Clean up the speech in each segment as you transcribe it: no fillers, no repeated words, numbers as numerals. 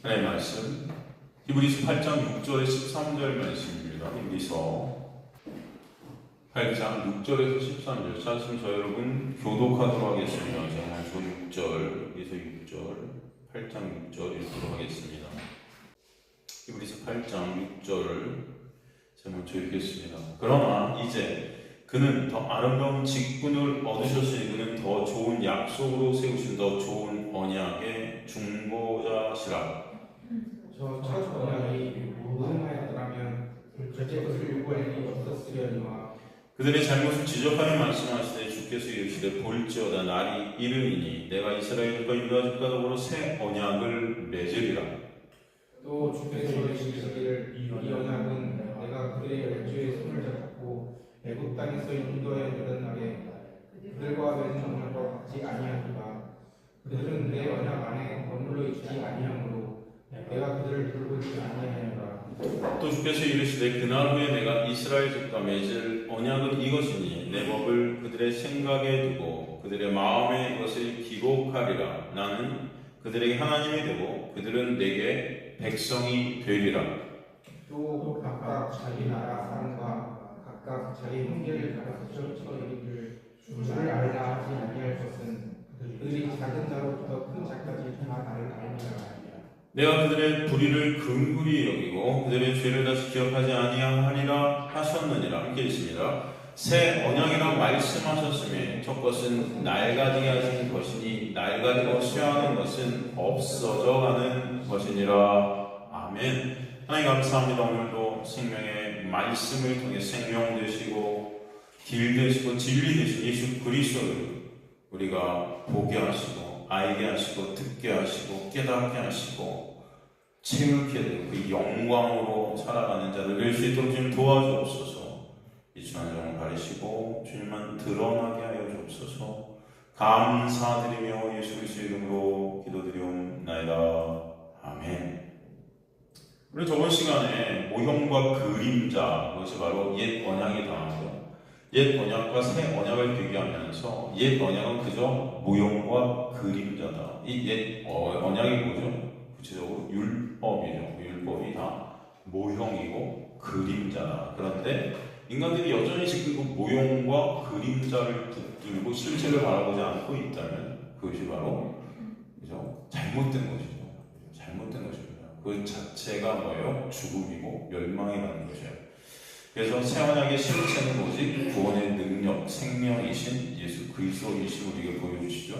하나님의 말씀 히브리서 8장 6절에 13절 말씀입니다. 히브리서 8장 6절에서 13절 말씀 저 여러분 교독하도록 하겠습니다. 정말 저 6절, 여기서 6절, 8장 6절 읽도록 하겠습니다. 히브리서 8장 6절을 제가 먼저 읽겠습니다. 그러나 이제 그는 더 아름다운 직분을 얻으셨으니 그는 더 좋은 약속으로 세우신 더 좋은 언약의 중보자시라. 저 첫 언약이 무능하였더라면 절대 것을 요구할 일이 없었으려니와 그들의 잘못을 지적하여 말씀하시되 주께서 이르시되 볼지어다 날이 이르리니 내가 이스라엘과 유다 집과 더불어 새 언약을 맺으리라. 또 주께서 이르시기를 이 언약은 내가 그들의 열조의 손을 잡고 애굽 땅에서 인도하여 내던 날에 그들과 맺은 언약과 같지 아니하리라. 그들은 내 언약 안에 머물러 있지 아니하므로 내가 그들을 돌보지 아니하리라. 또 주께서 이르시되 그날 후에 내가 이스라엘 집과 맺을 언약은 이것이니 내 법을 그들의 생각에 두고 그들의 마음에 이것을 기록하리라. 나는 그들에게 하나님이 되고 그들은 내게 백성이 되리라. 또 각각 자기 나라 사람과 각각 자기 형제를 가르쳐 이르기를 주를 알라 하지 아니할 것은 그들이 작은 자로부터 큰 자까지 다 나를 알리라. 내가 그들의 불의를 긍휼히 여기고 그들의 죄를 다시 기억하지 아니하리라 하셨느니라. 함께 읽습니다. 새 언약이라 말씀하셨으며 첫 것은 낡아지게 하신 것이니 낡아지고 쇠하는 것은 없어져 가는 것이니라. 아멘. 하나님 감사합니다. 오늘도 생명의 말씀을 통해 생명 되시고 길 되시고 진리 되신 예수 그리스도를 우리가 보게 하시고 알게 하시고 듣게 하시고 깨닫게 하시고 체육해 되고 그 영광으로 살아가는 자를 될 수 있도록 주님 도와주옵소서. 이 주한 영을 가리시고 주님만 드러나게 하여 주옵소서. 감사드리며 예수 그리스도 이름으로 기도드리옵나이다. 아멘. 우리 저번 시간에 모형과 그림자, 그것이 바로 옛 언약이다. 옛 언약과 새 언약을 비교하면서 옛 언약은 그저 모형과 그림자다. 이 옛 언약이 뭐죠? 구체적으로 율법이죠. 율법이 다 모형이고 그림자다. 그런데 인간들이 여전히 지금 그 모형과 그림자를 붙들고 실체를 바라보지 않고 있다면 그것이 바로 그죠? 잘못된 것이죠. 잘못된 것입니다. 그 자체가 뭐예요? 죽음이고 멸망이 가는 것이에요. 그래서 새 언약의 실체는 오직 구원의 능력, 생명이신 예수 그리스도이신 우리에게 보여주시죠.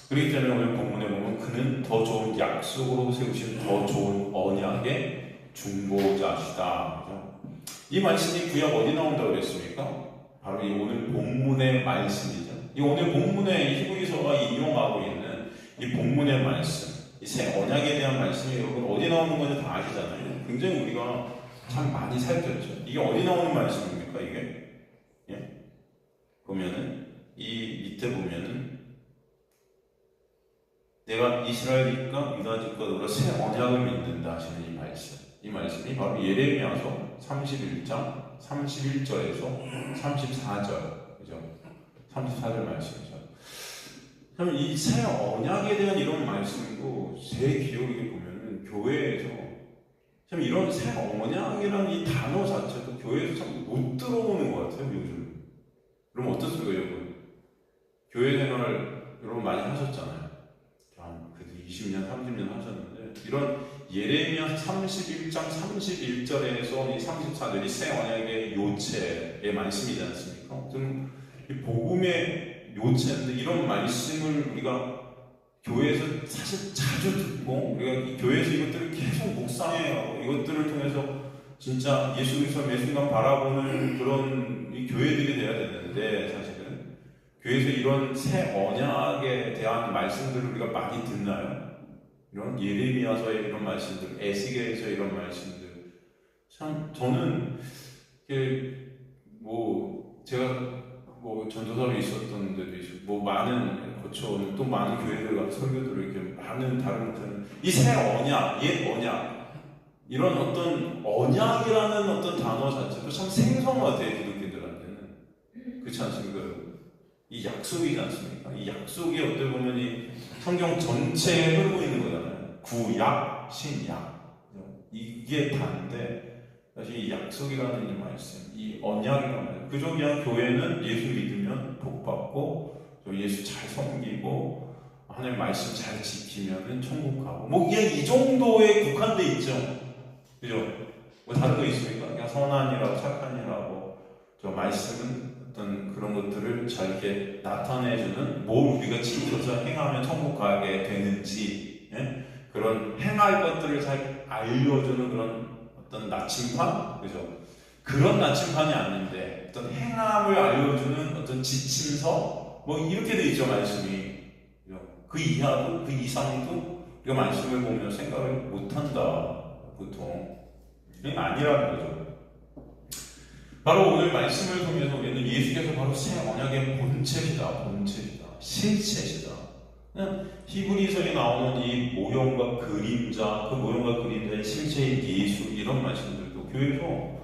그렇기 때문에 오늘 본문에 보면 그는 더 좋은 약속으로 세우신 더 좋은 언약의 중보자시다. 그렇죠? 이 말씀이 구약 어디 나온다고 그랬습니까? 바로 이 오늘 본문의 말씀이죠. 이 오늘 본문의 히브리서가 인용하고 있는 이 본문의 말씀, 이 새 언약에 대한 말씀이 여러분 어디 나오는 건지 다 아시잖아요. 굉장히 우리가 참 많이 살폈죠. 이게 어디 나오는 말씀입니까? 이게 보면은 이 밑에 보면은 내가 이스라엘 집과 유다 집과 더불어 새 언약을 믿는다 하시는 이 말씀. 이 말씀이 바로 예레미야서 31장 31절에서 34절, 그죠? 34절 말씀이죠. 그럼 이 새 언약에 대한 이런 말씀이고 제 기억에 보면은 교회에서 참 이런 새 언약이라는 이 단어 자체도 교회에서 참 못 들어오는 것 같아요, 요즘. 그럼 어떻습니까, 여러분? 교회 생활을 여러분 많이 하셨잖아요. 그래도 20년, 30년 하셨는데, 이런 예레미야 31장 31절에서 이 34절이 새 언약의 요체의 말씀이지 않습니까? 좀 이 복음의 요체인데, 이런 말씀을 우리가 교회에서 사실 자주 듣고 우리가 이 교회에서 이것들을 계속 묵상해요. 이것들을 통해서 진짜 예수 그리스도 매순간 바라보는 그런 이 교회들이 돼야 되는데 사실은 교회에서 이런 새 언약에 대한 말씀들을 우리가 많이 듣나요? 이런 예레미야서의 이런 말씀들, 에스겔에서 이런 말씀들 참 저는 제가 전도사로 있었던 데도 있고 많은 거쳐오는 또 많은 교회들 같은 설교들을 이렇게 많은 다른 것들은 이 새 언약, 옛 언약 이런 어떤 언약이라는 어떤 단어 자체도 참 생소하대요. 기독교인들한테는 그렇지 않습니까? 이 약속이지 않습니까? 이 약속이 어떻게 보면 이 성경 전체에 흐르고 있는 거잖아요. 구약, 신약. 이게 다인데 사실 이 약속이라는 이 말씀, 이 언약이라는 말씀, 그저 그냥 교회는 예수 믿으면 복 받고 예수 잘 섬기고 하나님 말씀 잘 지키면은 천국 가고 뭐 그냥 이 정도에 국한돼 있죠. 그죠? 뭐 다른 거 있습니까? 그냥 선한이라고 착한이라고 저 말씀은 어떤 그런 것들을 잘 이렇게 나타내주는 뭘 우리가 지켜서 행하면 천국 가게 되는지 그런 행할 것들을 잘 알려주는 그런 어떤 나침반? 그죠? 그런 나침반이 아닌데 어떤 행함을 알려주는 어떤 지침서 뭐 이렇게 돼 있죠 말씀이. 그 이하도 그 이상도 우리가 말씀을 보면 생각을 못한다 보통. 이게 아니라는 거죠. 바로 오늘 말씀을 통해서 우리는 예수께서 바로 새 언약의 본체이다, 실체이다. 히브리서에 나오는 이 모형과 그림자, 그 모형과 그림자의 실체인 예수 이런 말씀들도 교회에서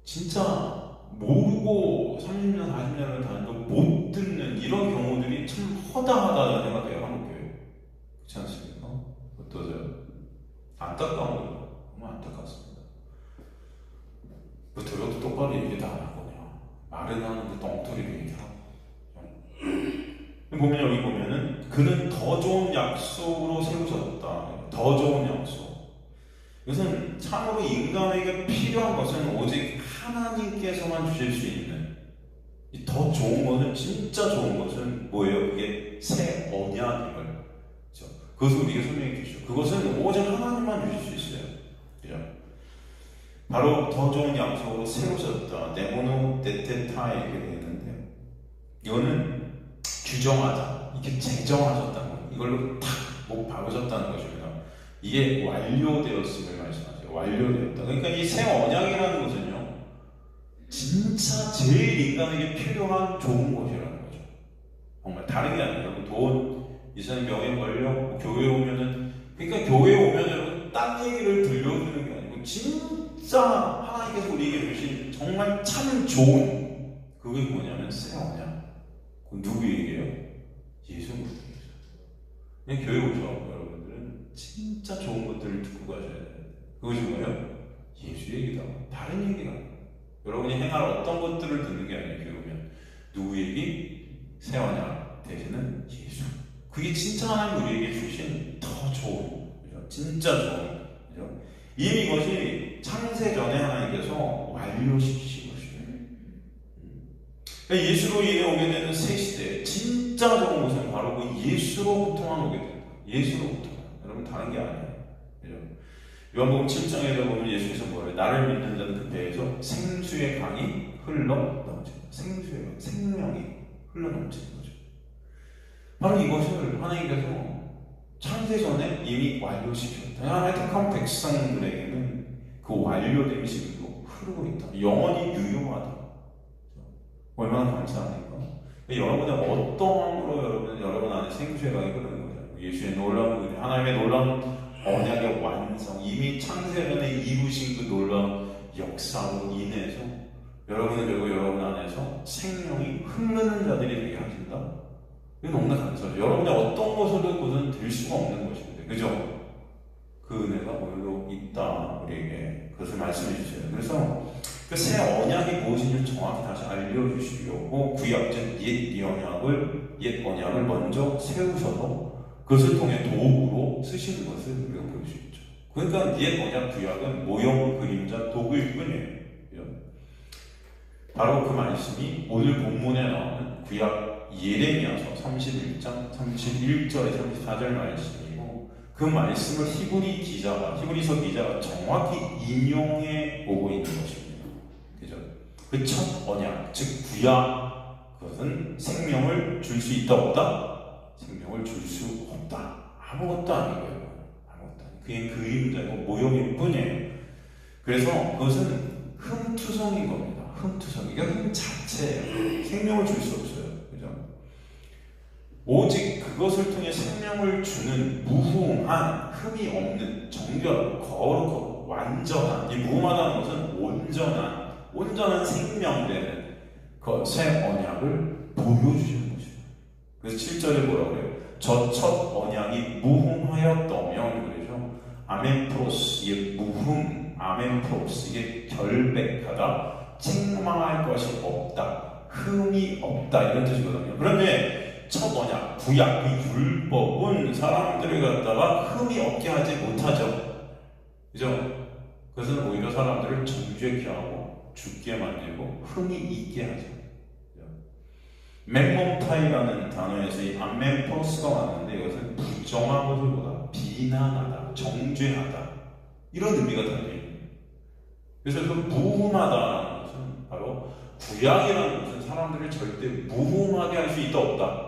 진짜 모르고 30년, 40년을 다녀도 못 듣는 이런 경우들이 참 허다하다는 생각해요, 한국교회. 그렇지 않습니까? 어떠세요? 안타까운 거죠. 너무 안타깝습니다. 뭐 들어도 똑바로 얘기도 안 하거든요. 말은 하는데 엉터리로 얘기하고. 보면 여기 보면은 그는 더 좋은 약속으로 세우셨다. 더 좋은 약속. 이것은 참으로 인간에게 필요한 것은 오직 하나님께서만 주실 수 있는 더 좋은 것은 진짜 좋은 것은 뭐예요? 그게 새 언약임을 그렇죠? 그것을 우리에게 설명해 주시죠. 그것은 오직 하나님만 주실 수 있어요. 그렇죠? 바로 더 좋은 약속으로 세우셨다. 네모노 데테타 이렇게 되어 있는데 이거는 규정하다, 이게 제정하셨다는 거예요. 이걸로 탁 못 박으셨다는 것입니다. 이게 완료되었음을 말씀하세요. 완료되었다. 그러니까 이 새 언약이라는 것은요, 진짜 제일 인간에게 필요한 좋은 것이라는 거죠. 정말 다른 게 아니라 돈, 이사는 병에 걸려, 교회 오면은, 그러니까 교회 오면 여러분 딴 얘기를 들려주는 게 아니고 진짜 하나님께서 우리에게 주신 정말 참 좋은 그게 뭐냐면 새 언약. 누구 얘기예요? 예수 그리스도. 그냥 교회 오죠. 여러분들은 진짜 좋은 것들을 듣고 가셔야 돼요. 그것이 뭐예요? 예수 얘기다. 다른 얘기가 아니에요. 여러분이 행할 어떤 것들을 듣는 게 아니에요. 교회 오면 누구 얘기? 새 언약 대신은 예수. 그게 진짜 하나님 우리에게 주신 더 좋은, 그죠? 진짜 좋은, 그죠? 이미 이것이 창세 전에 하나님께서 완료시키신 것이에요. 그러니까 예수로 인해 오게 되는 새 시대, 진짜 좋은 것은 바로 그 예수로부터만 오게 됩니다. 예수로부터. 여러분 다른 게 아니에요. 그죠? 요한복음 7장에서 보면 예수께서 뭐래요? 나를 믿는 자는 그 배에서 생수의 강이 흘러 넘칩니다. 생수의 강, 생명이 흘러 넘치는 거죠. 바로 이것을 하나님께서 창세 전에 이미 완료시켰다. 하나님의 택한 백성들에게는 그 완료됨이 지금도 흐르고 있다. 영원히 유효하다. 얼마나 감사합니까? 여러분의 어떠함으로 여러분 안에 생수의 강이 흐르는 거죠. 예수의 놀라운 하나님의 놀라운 언약의 완성, 이미 창세전에 이루신 그 놀라운 역사로 인해서 여러분은 결국 여러분 안에서 생명이 흐르는 자들이 되게 하신다. 이거 너무나 감사하죠. 여러분의 어떤 것으로 그것은 될 수가 없는 것인데, 그죠? 그 은혜가 오늘도 있다 우리에게 그것을 말씀해 주세요. 그래서 그 새 언약이 무엇인지 정확히 다시 알려주시려고 구약 즉 옛 언약을 먼저 세우셔서 그것을 통해 도구로 쓰시는 것을 우리가 볼 수 있죠. 그러니까 옛 언약 구약은 모형 그림자 도구일 뿐이에요. 바로 그 말씀이 오늘 본문에 나오는 구약 예레미야서 31장 31절에 34절 말씀이고 그 말씀을 히브리서 기자가 정확히 인용해 오고 있는 것입니다. 그죠? 그 첫 언약, 즉 구약, 그것은 생명을 줄 수 있다 없다? 생명을 줄 수 없다. 아무것도 아니고요. 아무것도 아니고 그게 그림자고 모형일 뿐이에요. 그래서 그것은 흠투성인 겁니다. 흠투성. 이게 흠 자체예요. 생명을 줄 수 없어요. 그죠? 오직 그것을 통해 생명을 주는 무궁한 흠이 없는 정결하고 거룩하고 완전한, 이 무궁하다는 것은 온전한 생명되는 그 새 언약을 보여주시는 것입니다. 그래서 7절에 뭐라고 해요? 저 첫 언약이 무흠하였다면 그러죠. 아멘프로스, 이게 무흠, 아멘프로스, 이게 결백하다, 책망할 것이 없다, 흠이 없다 이런 뜻이거든요. 그런데 첫 언약, 구약, 그 율법은 사람들을 갖다가 흠이 없게 하지 못하죠. 그죠? 그것은 오히려 사람들을 정죄케 하고 죽게 만들고 흠이 있게 하죠. 맹몽타이라는 단어에서 이 암멘포스가 왔는데 이것은 부정하고보다 비난하다, 정죄하다 이런 의미가 달려있습니다. 그래서 그 무흠하다는 것은 바로 구약이라는 것은 사람들을 절대 무흠하게 할 수 있다 없다?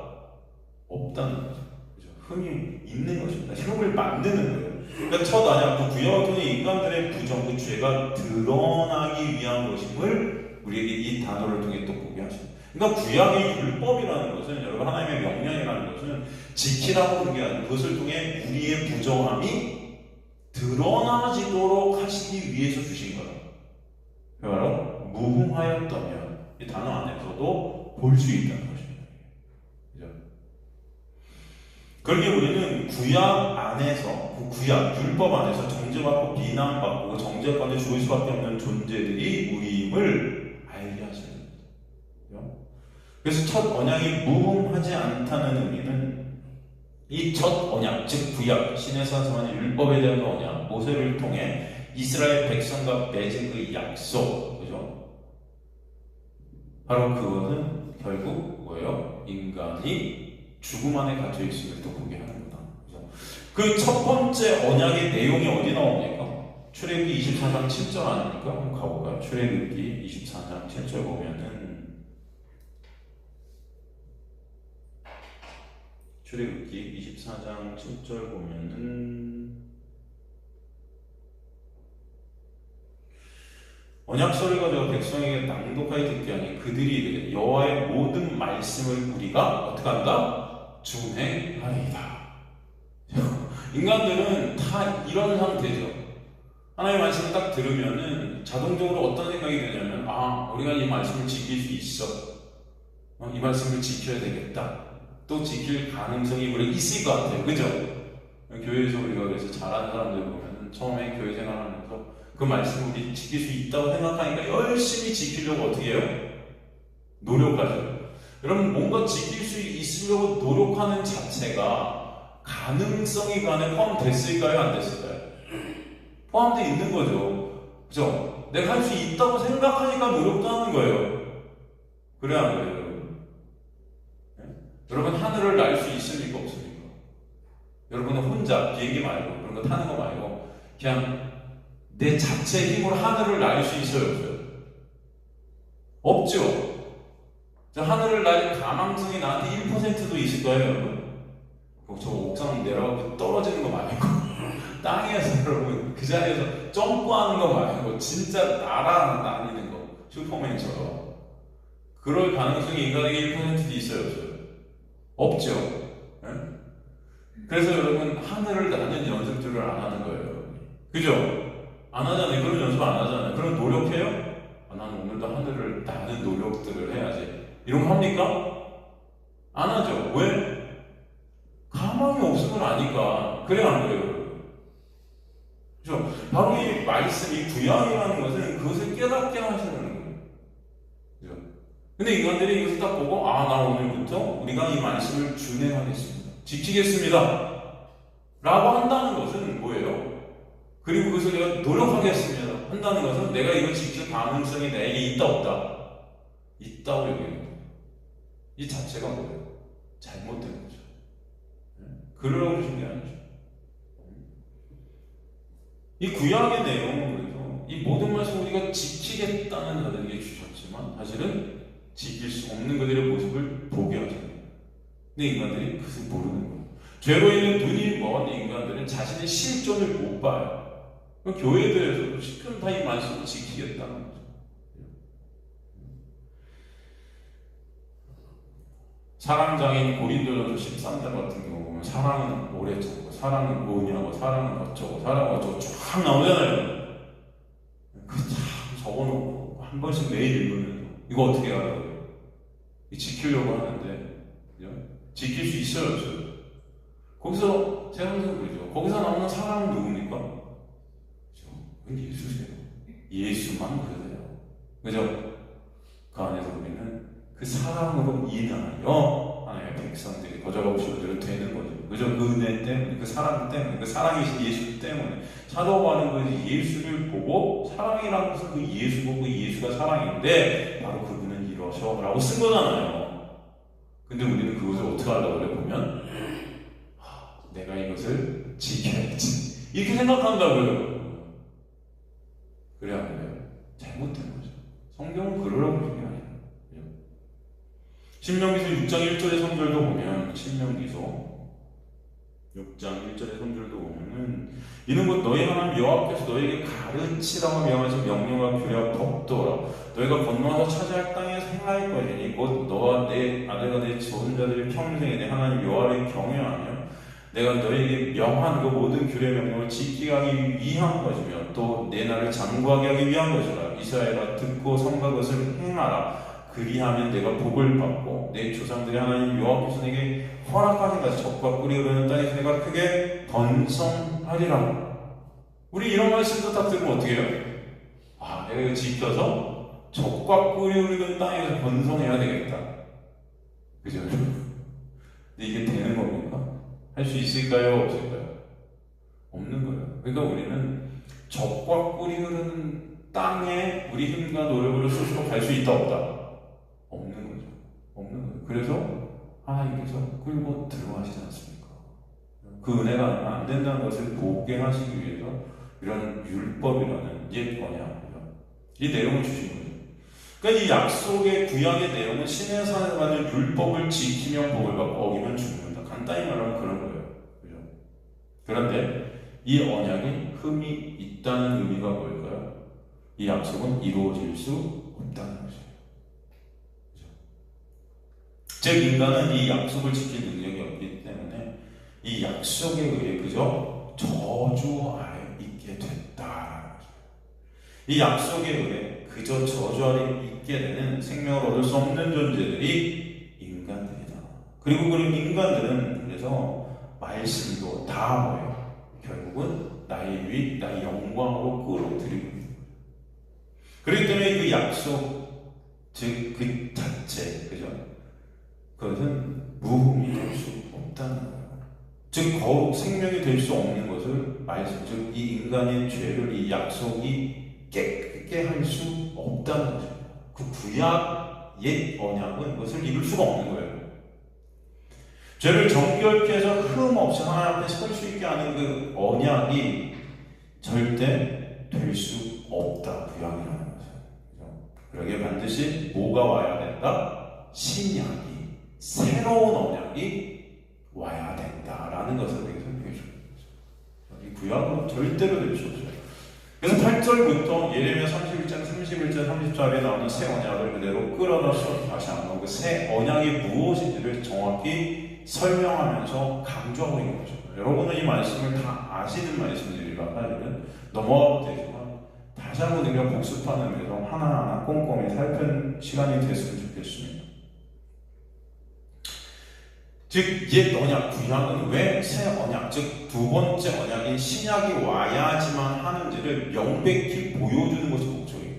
없다는 거죠. 그죠? 흠이 있는 것입니다. 흠을 만드는 거예요. 그러니까 첫 언약, 그 구약을 통해 인간들의 부정, 그 죄가 드러나기 위한 것임을 우리에게 이 단어를 통해 또 보게 하십니다. 그러니까 구약의 율법이라는 것은 여러분 하나님의 명령이라는 것은 지키라고 하는 게 아니고 그것을 통해 우리의 부정함이 드러나지도록 하시기 위해서 주신 거예요. 바로 무흠하였다면 이 단어 안에서도 볼 수 있다는 것입니다. 그죠? 그러게 우리는 구약 안에서 그 구약 율법 안에서 정죄받고 비난받고 정죄권에 죽을 수밖에 없는 존재들이 우리임을 알게 하십니다. 그래서 첫 언약이 무흠하지 않다는 의미는 이 첫 언약, 즉 구약, 신에서 선한 율법에 대한 언약, 모세를 통해 이스라엘 백성과 맺은 그 약속, 그죠? 바로 그것은 결국 뭐예요? 인간이 죽음 안에 갇혀 있음을 또 보게 하는 거다. 그 첫 번째 언약의 내용이 어디 나옵니까? 출애굽기 24장 7절 아닙니까? 한번 가볼까요? 출애굽기 24장 7절 보면은 출애굽기 24장 7절 보면은 언약서를 가져가 백성에게 낭독하여 듣게 하니 그들이 이르되 여호와의 모든 말씀을 우리가 어떻게 한다? 준행하리이다. 인간들은 다 이런 상태죠. 하나님의 말씀을 딱 들으면은 자동적으로 어떤 생각이 드냐면 우리가 이 말씀을 지킬 수 있어. 이 말씀을 지켜야 되겠다. 또 지킬 가능성이 우리 있을 것 같아요. 그죠? 교회에서 우리가 그래서 잘하는 사람들 보면 처음에 교회 생활하면서 그 말씀을 우리 지킬 수 있다고 생각하니까 열심히 지키려고 어떻게 해요? 노력하죠. 여러분 뭔가 지킬 수 있으려고 노력하는 자체가 가능성이 그 안에 포함됐을까요? 안 됐을까요? 포함되어 있는 거죠. 그죠? 내가 할 수 있다고 생각하니까 노력도 하는 거예요. 그래야 안 그래요? 여러분 하늘을 날 수 있습니까? 없습니까? 여러분은 혼자 비행기 말고 그런 거 타는 거 말고 그냥 내 자체 힘으로 하늘을 날 수 있어요? 없어요? 없죠? 하늘을 날 가망성이 나한테 1%도 있을 거예요, 여러분. 저 옥상 내려가고 떨어지는 거 말고 땅에서 여러분 그 자리에서 점프하는 거 말고 진짜 날아다니는 거 슈퍼맨처럼 그럴 가능성이 인간에게 1%도 있어요? 없어요? 없죠. 네? 그래서 여러분 하늘을 나는 연습들을 안 하는 거예요. 그죠? 안 하잖아요. 그런 연습 안 하잖아요. 그럼 노력해요? 나는 오늘도 하늘을 나는 노력들을 해야지. 이런 거 합니까? 안 하죠. 왜? 가망이 없음을 아니까. 그래 안 그래요? 그죠? 바로 이 말씀, 이 구약이라는 것은 그것을 깨닫게 하시는 거예요. 그죠? 근데 인간들이 이것을 딱 보고 나 오늘부터 우리가 이 말씀을 준행하겠습니다. 지키겠습니다. 라고 한다는 것은 뭐예요? 그리고 그것을 내가 노력하겠습니다. 한다는 것은 내가 이걸 지킬 가능성이 내게 있다 없다? 있다고 여기는 거예요. 이 자체가 뭐예요? 잘못된 거죠. 그러라고 주신 게 아니죠. 이 구약의 내용은 그래서 이 모든 말씀 우리가 지키겠다는 자들에게 주셨지만 사실은 지킬 수 없는 그들의 모습을 보게 하잖아요. 근데 인간들이 그것을 모르는 거예요. 죄로 인해 눈이 먼 인간들은 자신의 실존을 못 봐요. 교회에 대해서도 실컷 다 이 말씀을 지키겠다는 거죠. 사랑장인 고린도전서 13장 같은 경우 보면 사랑은 오래 참고 사랑은 뭐냐고 사랑은 어쩌고 사랑은 어쩌고 쫙 나오잖아요. 그 참 적어놓고 한 번씩 매일 읽으면 이거 어떻게 알아요? 지키려고 하는데 그죠? 지킬 수 있어요 없어요? 거기서 제가 항상 그러죠. 거기서 나오는 사람은 누굽니까? 그죠? 예수세요. 예수만 그러세요. 그죠? 그 안에서 우리는 그 사랑으로 인하여 하나님의 백성들이 거저가 없이도 되는 거죠. 그죠? 그 은혜 때문에, 그 사랑 때문에, 그 사랑이신 예수 때문에. 사도 바울은 그 예수를 보고, 사랑이라는 것은 그 예수 보고 예수가 사랑인데 바로 그분은 이러셔 라고 쓴 거잖아요. 근데 우리는 그것을 어떻게 하려고 그래 보면 내가 이것을 지켜야지 이렇게 생각한다고요. 그래 안 그래요? 잘못된 거죠. 성경은 그러라고 그런 게 아니에요. 신명기서 6장 1절의 3절도 보면, 신명기서 6장 1절의 3절도 보면은 이는 곧 너희 하나님 여호와께서 너희에게 가르치라고 명하신 명령과 규례와 법도라. 너희가 건너와서 차지할 땅에서 행할 것이니 곧 너와 내 아들과 내 조선자들이 평생에 내 하나님 여호와를 경외하며 내가 너희에게 명한 그 모든 규례 명령을 지키게 하기 위한 것이며 또 내 나를 장구하게 하기 위한 것이라. 이스라엘아 듣고 삼가 것을 행하라. 그리하면 내가 복을 받고 내 조상들이 하나님 여호와께서 내게 허락하신 같이 적과 꿀이 흐르는 땅에서 내가 크게 번성하리라. 우리 이런 말씀도 딱 들으면 어떻게 해요? 내가 이거 지켜서 적과 꿀이 흐르는 땅에서 번성해야 되겠다. 그죠? 근데 이게 되는 겁니까? 할 수 있을까요? 없을까요? 없는 거예요. 그러니까 우리는 적과 꿀이 흐르는 땅에 우리 힘과 노력을 스스로 갈 수 있다 없다? 없는 거죠. 없는 거예요. 그래서 하나님께서 끌고 들어가시지 않습니까? 그 은혜가 안 된다는 것을 보게 하시기 위해서 이런 율법이라는 옛 언약, 이 내용을 주신 거죠. 그러니까 이 약속의 구약의 내용은 신의 산에 받는 율법을 지키면 복을 받고 어기면 죽는다. 간단히 말하면 그런 거예요. 그죠? 그런데 이 언약이 흠이 있다는 의미가 뭘까요? 이 약속은 이루어질 수 없다는 거죠. 그죠? 즉 인간은 이 약속을 지킬 능력이 없기 때문에 이 약속에 의해 그저 저주 아래 있게 됐다라는 거죠. 이 약속에 의해 그저 저주 아래 있게 되는 생명을 얻을 수 없는 존재들이 인간들이다. 그리고 그런 인간들은 그래서 말씀도 다 뭐예요? 결국은 나의 위, 나의 영광으로 끌어들이고 있는 거예요. 그렇기 때문에 그 약속, 즉 그 자체, 그죠? 그것은 무흠이 될 수 없다는 거예요. 즉 거룩 생명이 될 수 없는 것을 말씀, 즉 이 인간의 죄를 이 약속이 깨끗게 할 수 없다는 거죠. 그 구약 옛 언약은 그것을 이룰 수가 없는 거예요. 죄를 정결케 해서 흠 없이 하나님 앞에 설 수 있게 하는 그 언약이 절대 될 수 없다. 구약이라는 거죠. 그러기에 반드시 뭐가 와야 된다? 신약이, 새로운 언약이 와야 된다라는 것을 우리에게 설명해 주는 거죠. 이 구약은 절대로 될 수 없어요. 그래서 8절부터 예레미야 31장, 31절, 30절에 나오는 새 언약을 그대로 끌어넣어서 다시 한번 그 새 언약이 무엇인지를 정확히 설명하면서 강조하고 있는 거죠. 여러분은 이 말씀을 다 아시는 말씀들이라 하면 넘어가도 되지만 다시 한번 우리가 복습하는 데서 하나하나 꼼꼼히 살펴는 시간이 됐으면 좋겠습니다. 즉, 옛 언약, 구약은 왜 새 언약, 즉 두 번째 언약인 신약이 와야지만 하는지를 명백히 보여주는 것이 목적이에요.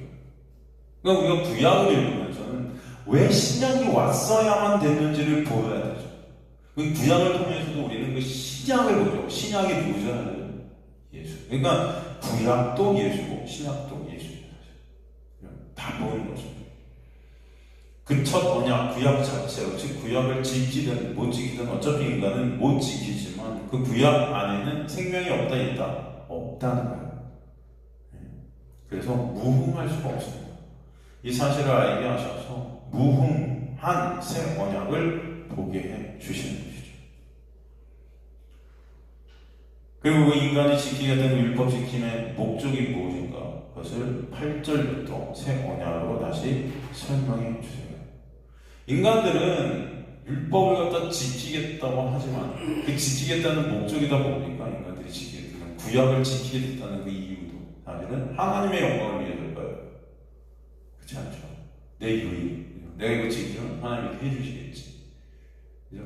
그러니까 우리가 구약을 읽으면서는 왜 신약이 왔어야만 됐는지를 보여야 되죠. 그 구약을 통해서도 우리는 그 신약을 보죠. 신약이 누구잖아요? 예수. 그러니까 구약도 예수고 신약도 예수입니다. 다 보이는 거죠. 그 첫 언약, 구약 자체로, 즉 구약을 지키든 못 지키든 어차피 인간은 못 지키지만 그 구약 안에는 생명이 없다 있다? 없다는 거예요. 그래서 무흠할 수가 없습니다. 이 사실을 알게 하셔서 무흠한 새 언약을 보게 해 주시는 것이죠. 그리고 그 인간이 지키게 된 율법 지킴의 목적이 무엇인가? 그것을 8절부터 새 언약으로 다시 설명해 주세요. 인간들은 율법을 갖다 지키겠다고 하지만 그 지키겠다는 목적이다 보니까 인간들이 지키게 되는 구약을 지키게 됐다는 그 이유도 사실은 하나님의 영광을 위해서일까요? 그렇지 않죠. 내 유익, 내가 이거 지키면 하나님이 해주시겠지. 그죠?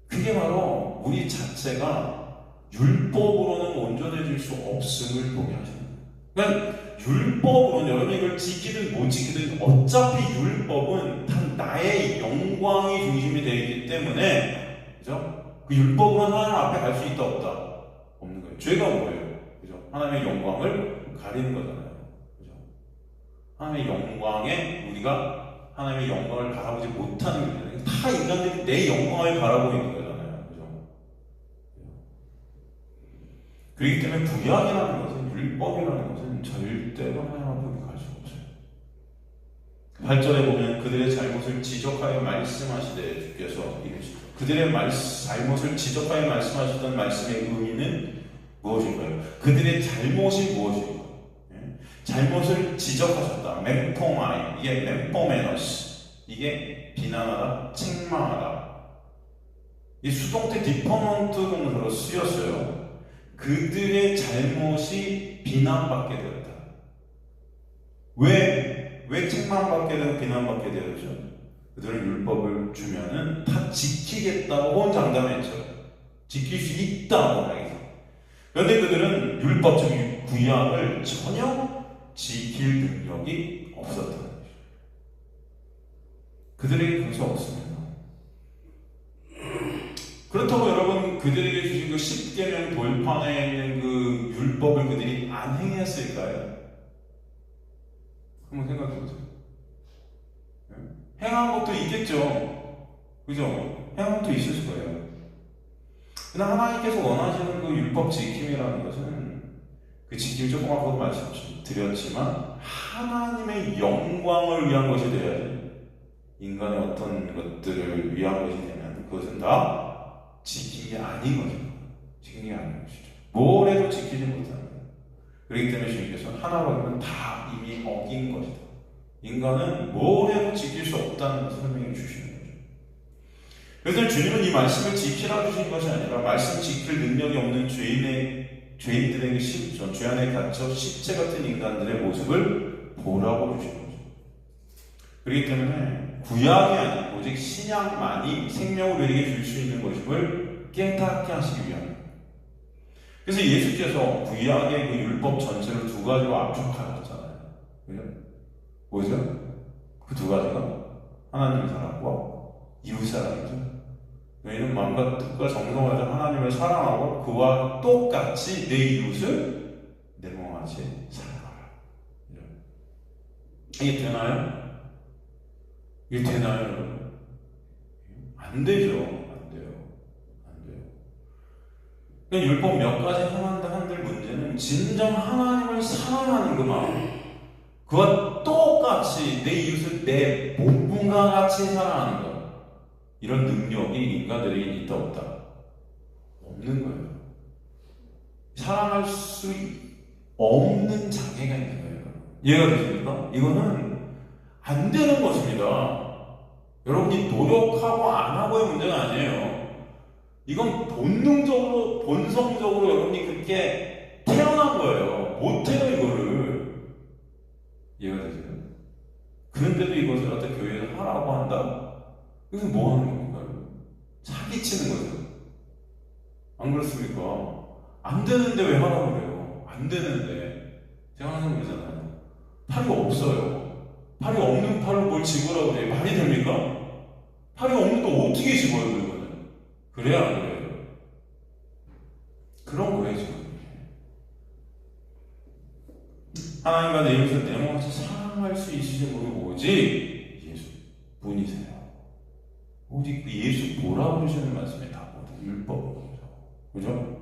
그 그게 바로 우리 자체가 율법으로는 온전해질 수 없음을 보게 하시는 거예요. 그러니까 율법으로는 여러분이 이걸 지키든 못 지키든 어차피 율법은 다 나의 영광이 중심이 되어 있기 때문에, 그죠? 그 율법으로는 하나님 앞에 갈 수 있다 없다? 없는 거예요. 죄가 뭐예요? 그죠? 하나님의 영광을 가리는 거잖아요. 그죠? 하나님의 영광에 우리가 하나님의 영광을 바라보지 못하는 거잖아요. 다 인간들이 내 영광을 바라보고 있는 거잖아요. 그죠? 그렇기 때문에 구약이라는 것은, 율법이라는 것은 절대로 하나님 앞에 갈 수가 없어요. 8절에 보면 그들의 잘못을 지적하여 말씀하시되 주께서 이르시되, 그들의 잘못을 지적하여 말씀하시던 말씀의 의미는 무엇인가요? 그들의 잘못이 무엇인가요? 잘못을 지적하셨다. 멘포마이, 이게 멘포메너스, 이게 비난하다, 책망하다. 이 수동태 디퍼먼트 동사로 쓰였어요. 그들의 잘못이 비난받게 되었다. 왜 책망받게 되고 비난받게 되었죠? 그들은 율법을 주면은 다 지키겠다고 혼장담했죠. 지킬 수 있다고 하겠죠. 그런데 그들은 율법, 즉 구약을 전혀 지킬 능력이 없었다는 거죠. 그들에게 그것이 없습니다. 그렇다고 여러분, 그들에게 주신 그 10계명 돌판에 있는 그 율법을 그들이 안 행했을까요? 한번 생각해 보세요. 행한 것도 있겠죠. 그죠? 행한 것도 있을 거예요. 그러나 하나님께서 원하시는 그 율법 지킴이라는 것은, 그 지킴 조금 아까도 말씀드렸지만 하나님의 영광을 위한 것이 되어야지, 인간의 어떤 것들을 위한 것이 되면 그것은 다 지킨 게 아닌 거죠. 지킨 게 아닌 것이죠. 뭘 해도 지키지 못하는 거예요. 그렇기 때문에 주님께서 하나로 하면 다 이미 어긴 것이다. 인간은 뭘 해도 지킬 수 없다는 것을 설명해 주시는 거죠. 그래서 주님은 이 말씀을 지키라 주신 것이 아니라 말씀 지킬 능력이 없는 죄인들에게 실존, 죄 안에 갇혀 십체 같은 인간들의 모습을 보라고 주신 거죠. 그렇기 때문에 구약이 아닌 오직 신약만이 생명을 우리에게 줄 수 있는 것임을 깨닫게 하시기 위함입니다. 그래서 예수께서 구약의 그 율법 전체를 두 가지로 압축하셨잖아요. 그죠? 뭐죠? 그 두 가지가 하나님의 사랑과 이웃 사랑이죠. 너희는 마음과 뜻과 정성을 다해 하나님을 사랑하고 그와 똑같이 내 이웃을 내 몸같이 사랑하라. 이게 되나요? 이게 되나요, 여러분? 안 되죠. 안 돼요. 안 돼요. 그러니까 율법 몇 가지 행한다 한들 문제는 진정 하나님을 사랑하는 그 마음, 그와 똑같이 내 이웃을 내 몸과 같이 사랑하는 것, 이런 능력이 인간들에게 있다 없다? 없는 거예요. 사랑할 수 없는 장애가 있는 거예요. 이해가 되십니까? 이거는 안 되는 것입니다. 여러분이 노력하고 안 하고의 문제가 아니에요. 이건 본능적으로, 본성적으로 여러분이 그렇게 태어난 거예요. 못해요, 이거를. 이해가 되세요? 그런데도 이것을 어떻게 교회에서 하라고 한다? 그래서 뭐 하는 겁니까? 사기치는 거죠. 안 그렇습니까? 안 되는데 왜 하라고 그래요? 안 되는데. 제가 항상 그러잖아요. 팔이 없어요. 팔이 없는 팔을 뭘 집으라고 그래요? 말이 됩니까? 팔이 없는데 어떻게 집어요, 그거는? 그래야 안 그래요? 그런 거예요, 지금. 하나님과 내 이웃을 내 몸같이 사랑할 수 있으신 분이 오직 예수 분이세요. 오직 그 예수 보라고 주시는 말씀이 다 율법이죠. 그죠?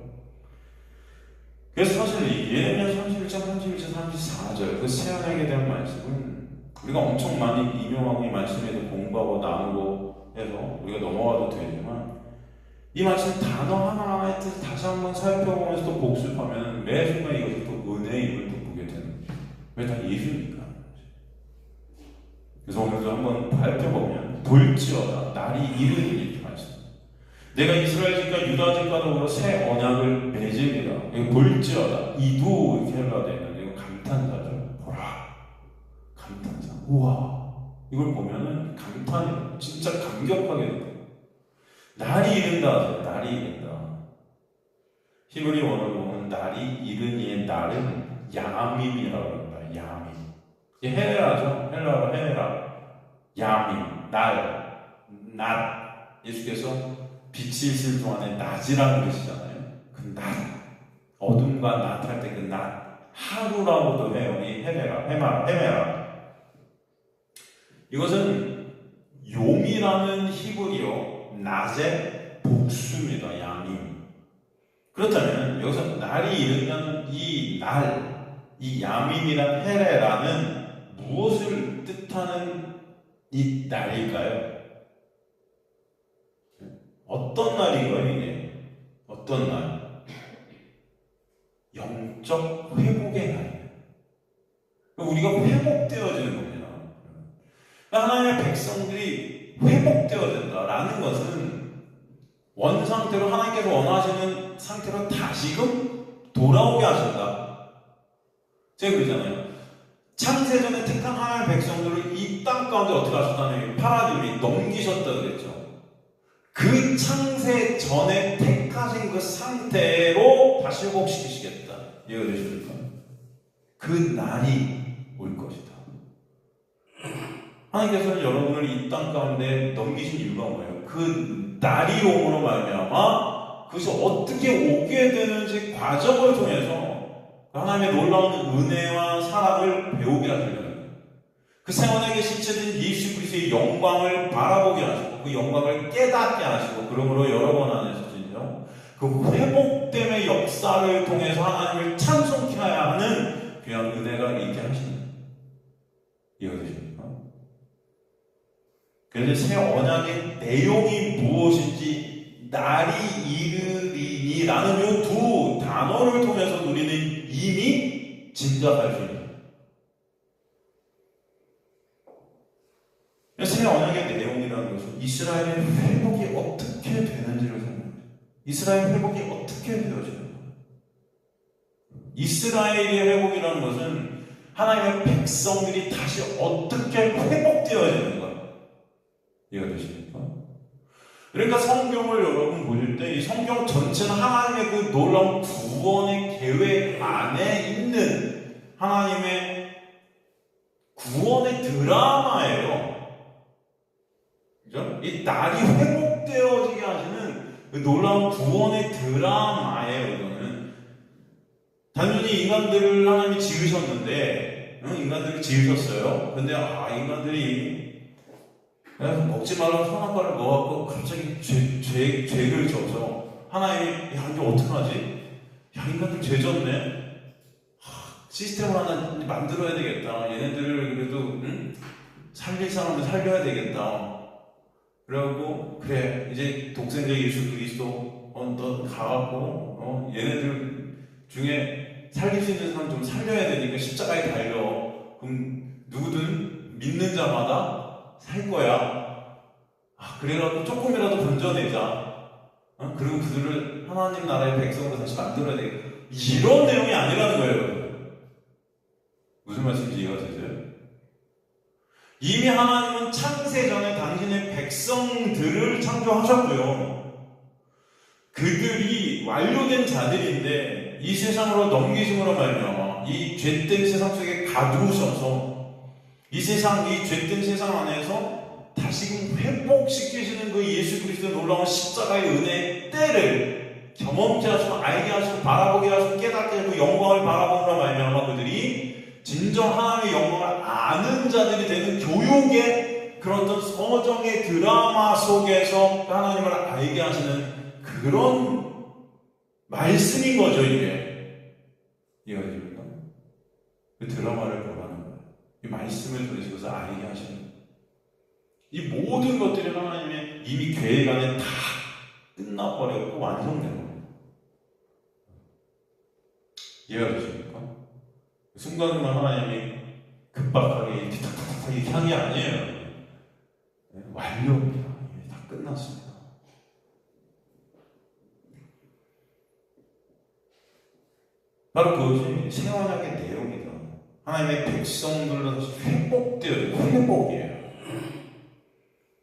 그래서 사실 예레미야 31장, 31장, 34절 그 새언약에 대한 말씀은 우리가 엄청 많이 인용하고 이 말씀에도 공부하고 나누고 해서 우리가 넘어가도 되지만, 이 말씀 단어 하나하나의 뜻을 다시 한번 살펴보면서 또 복습하면 매 순간 이것이 또 은혜의 힘을 또 보게 되는 거죠. 왜? 다 예수니까. 그래서 오늘도 한번 살펴보면 볼지어다 날이 이르니 이렇게 말씀합니다. 내가 이스라엘 집과 유다 집과 더불어 새 언약을 맺으리라. 이거 볼지어다 이도 이렇게 하려고 되어 있는데 이거 감탄사죠. 보라. 감탄사. 우와. 이걸 보면은 감탄이에요. 진짜 감격하게 돼요. 날이 이른다 하죠. 날이 이른다. 히브리 원어를 보면 날이 이른이의 날은 야밈이라고 합니다. 야밈. 이게 헤레라죠. 헬라어로 헤레라. 야밈, 날, 낮. 예수께서 빛이 있을 동안에 낮이라는 것이잖아요. 그 낮. 어둠과 낮 할 때 그 낮. 하루라고도 해요. 이 헤메라, 헤메라. 이것은 용이라는 히브리어 낮의 복수입니다. 야밈. 그렇다면 여기서 날이 이른다는 이 날, 이 야밈이란 헤레라는 무엇을 뜻하는 이 날일까요? 어떤 날인가요, 이게? 어떤 날? 영적 회복의 날이에요. 우리가 회복되어지는 겁니다. 하나님의 백성들이 회복되어진다라는 것은 원상태로 하나님께서 원하시는 상태로 다시금 돌아오게 하신다. 제가 그러잖아요. 창세전에 택한 하나님의 백성들을 이 땅 가운데 어떻게 하셨다는 파라디움이 넘기셨다 그랬죠. 그 창세 전에 택하신 그 상태로 다시 회복시키시겠다. 이해가 되십니까? 그 날이 올 것이다. 하나님께서는 여러분을 이 땅 가운데 넘기신 이유가 뭐예요? 그 날이 오므로 말미암아 그것이 어떻게 오게 되는지 과정을 통해서 하나님의 놀라운 은혜와 사랑을 배우게 하시려는 거예요. 그 생활에게 실체된 예수 그리스도의 영광을 바라보게 하시고 그 영광을 깨닫게 하시고 그러므로 여러 번 안에서 진정 그 회복됨의 역사를 통해서 하나님을 찬송케 해야 하는 귀한 은혜가 있게 하시는 거예요. 이해되십니까? 그래서 새 언약의 내용이 무엇인지 날이 이르리니라는 이 두 단어를 통해서 우리는 이미 짐작할 수 있는 새 언약의 내용이라는 것은 이스라엘의 회복이 어떻게 되는지를 생각합니다. 이스라엘 회복이 어떻게 되어지는 거예요? 이스라엘의 회복이라는 것은 하나님의 백성들이 다시 어떻게 회복되어지는 거예요. 이해가 되십니까? 그러니까 성경을 여러분 보실 때 이 성경 전체는 하나님의 그 놀라운 구원의 계획 안에 있는 하나님의 구원의 드라마예요. 그죠? 이 날이 회복되어지게 하시는 그 놀라운 구원의 드라마예요. 이거는 단순히 인간들을 하나님이 지으셨는데 인간들을 지으셨어요. 근데 인간들이 먹지 말라고 선악과를 먹었고 갑자기 죄를 져서 하나님이 이게 어떡하지? 인간들 죄 졌네. 시스템을 하나 만들어야 되겠다. 얘네들을 그래도 살릴 사람을 살려야 되겠다. 그래갖고 그래 이제 독생자 예수 그리스도 너 가갖고 얘네들 중에 살릴 수 있는 사람 좀 살려야 되니까 십자가에 달려. 그럼 누구든 믿는 자마다 살 거야. 그래갖고 조금이라도 건져내자. 그리고 그들을 하나님 나라의 백성으로 다시 만들어야 되겠다. 이런 내용이 아니라는 거예요. 무슨 말씀인지 이해가 되세요? 이미 하나님은 창세 전에 당신의 백성들을 창조하셨고요. 그들이 완료된 자들인데 이 세상으로 넘기심으로 말미암아 이 죄된 세상 속에 가두셔서 이 죄된 세상 안에서 다시금 회복시키시는 그 예수 그리스도의 놀라운 십자가의 은혜의 때를 경험케 하시고 알게 하시고 바라보게 하시고 깨닫게 하시고 영광을 바라보므로 말미암아 그들이 진정 하나님의 영광을 아는 자들이 되는 교육의 그런 어떤 성정의 드라마 속에서 하나님을 알게 하시는 그런 말씀인 거죠. 이게 이해가 됩니까? 그 드라마를 보라는 거예요. 이 말씀을 통해서 알게 하시는 거예요. 이 모든 것들이 하나님의 이미 계획 안에 다 끝나버렸고 완성된 겁니다. 이해가 되십니까? 순간순간 하나님이 급박하게 탁탁탁 향이 아니에요. 완료입니다. 다 끝났습니다. 바로 그것이 새 언약의 내용이다. 하나님의 백성들로 다시 회복이에요.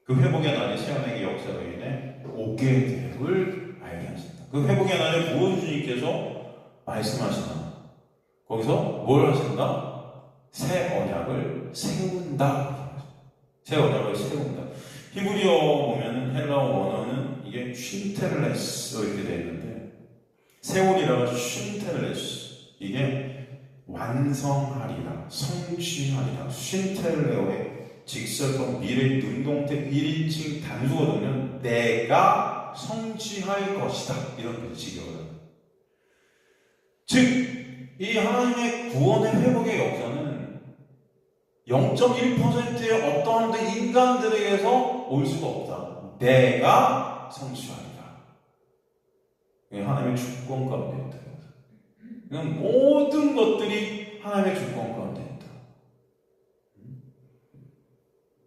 그 회복의 날이 새 언약의 역사로 인해 오게 계획을 알게 하신다. 그 회복의 날에 무엇 주님께서 말씀하시나? 거기서 뭘 하신다? 새 언약을 세운다. 새 언약을 세운다. 히브리어 보면 헬라어 원어는 이게 쉰텔레스 이렇게 되어 있는데 세월이라고 쉰텔레스 이게 완성하리라, 성취하리라. 쉰텔레어의 직설성 미래 능동태 1인칭 단수거든요. 내가 성취할 것이다. 이런 뜻이거든요. 즉 이 하나님의 구원의 회복의 역사는 0.1%의 어떠한 인간들에게서 올 수가 없다. 내가 성취하리라. 하나님의 주권 가운데 있다. 그냥 모든 것들이 하나님의 주권 가운데 있다.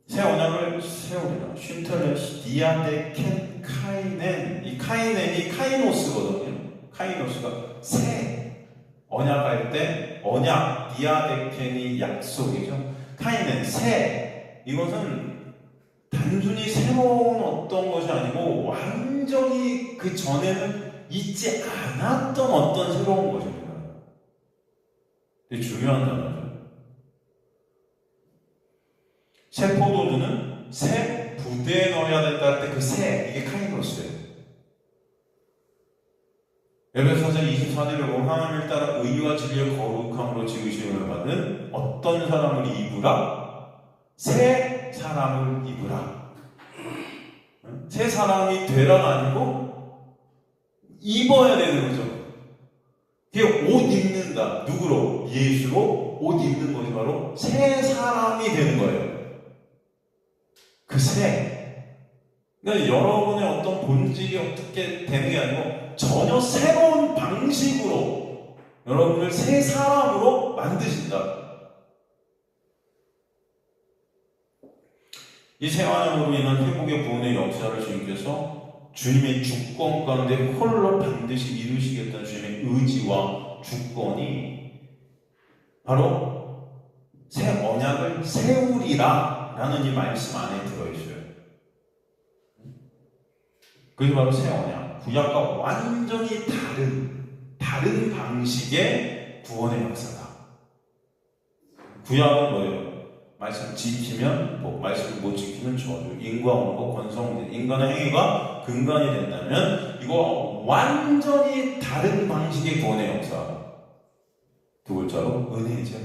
새 언약을 세우리라. 쉰텔레스 디아데켄 카이넨. 이 카이넨이 카이노스거든요. 카이노스가 새 언약할 때 언약 디아데켄이 약속이죠. 카이넨 새. 이것은 단순히 새로운 어떤 것이 아니고 완전히 그 전에는 있지 않았던 어떤 새로운 것입니다. 되게 중요한 단어죠. 새 포도주는 새 부대에 넣어야 된다 할 때 그 새, 이게 카이노스예요. 에베소 4장 24절에 보면 하나님을 따라 의와 진리의 거룩함으로 지으심을 받은 어떤 사람을 입으라? 새 사람을 입으라. 새 사람이 되라가 아니고 입어야 되는 거죠. 그게 옷 입는다. 누구로? 예수로 옷 입는 것이 바로 새 사람이 되는 거예요. 그 새. 그러니까 여러분의 어떤 본질이 어떻게 되는 게 아니고 전혀 새로운 방식으로 여러분을 새 사람으로 만드신다. 이 새 언약으로 인한 회복의 구원의 역사를 주님께서 주님의 주권 가운데 홀로 반드시 이루시겠다는 주님의 의지와 주권이 바로 새 언약을 세우리라 라는 이 말씀 안에 들어있어요. 그게 바로 새 언약. 구약과 완전히 다른 방식의 구원의 역사다. 구약은 뭐예요? 말씀 지키면 복, 말씀을 못 지키면 저주, 인과 원고 권성대, 인간의 행위가 근간이 된다면 이거 완전히 다른 방식의 구원의 역사. 두 글자로 은혜죠.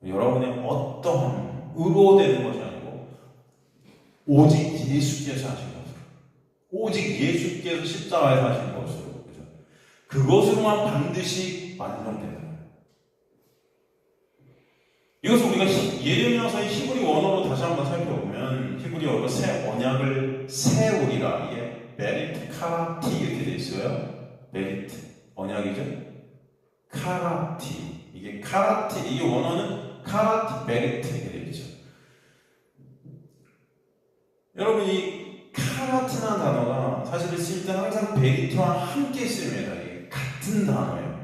여러분의 어떠함으로 되는 것이 아니고 오직 예수께서 하신 것으로, 오직 예수께서 십자가에서 하신 것으로, 그죠? 그것으로만 반드시 완성된다. 이것을 우리가 예레미야서의 히브리 원어로 다시 한번 살펴보면 히브리어로 새 언약을 세우리라. 이게 베리트 카라티 이렇게 돼 있어요. 베리트 언약이죠. 카라티 이게 카라티 이게 원어는 카라티 베리트 이렇게 돼 있죠. 여러분 이 카라티라는 단어가 사실은 쓸 때 항상 베리트와 함께 씁니다. 이게 같은 단어예요.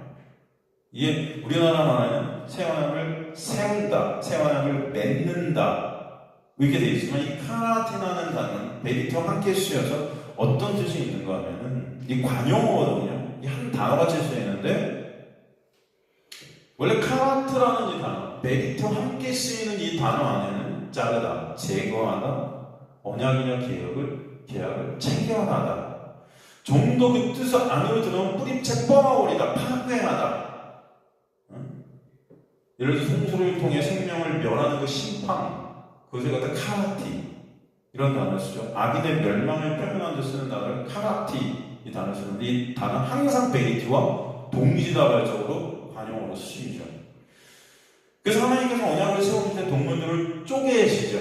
이게 우리나라 말하는 새 언약을 세운다, 새 언약을 맺는다 이렇게 되어 있지만 이 카라티라는 단어는 베리트와 함께 쓰여서 어떤 뜻이 있는가 하면은 이 관용어거든요. 이 한 단어같이 쓰이는데 원래 카라트라는 이 단어, 베리트와 함께 쓰이는 이 단어 안에는 자르다, 제거하다, 언약이나 계약을 체결하다. 좀 더 그 뜻을 안으로 들어오면 뿌리채 뽑아버리다, 파괴하다. 예를 들어서 홍수를 통해 생명을 멸하는 그 심판, 그것을 갖다 카라티 이런 단어를 쓰죠. 악인의 멸망을 표현하는 데 쓰는 단어를 카라티 이 단어를 쓰는데 이 단어는 항상 베리티와 동시다발적으로 관용어로 쓰이죠. 그래서 하나님께서 언약을 세우실 때 동물들을 쪼개시죠.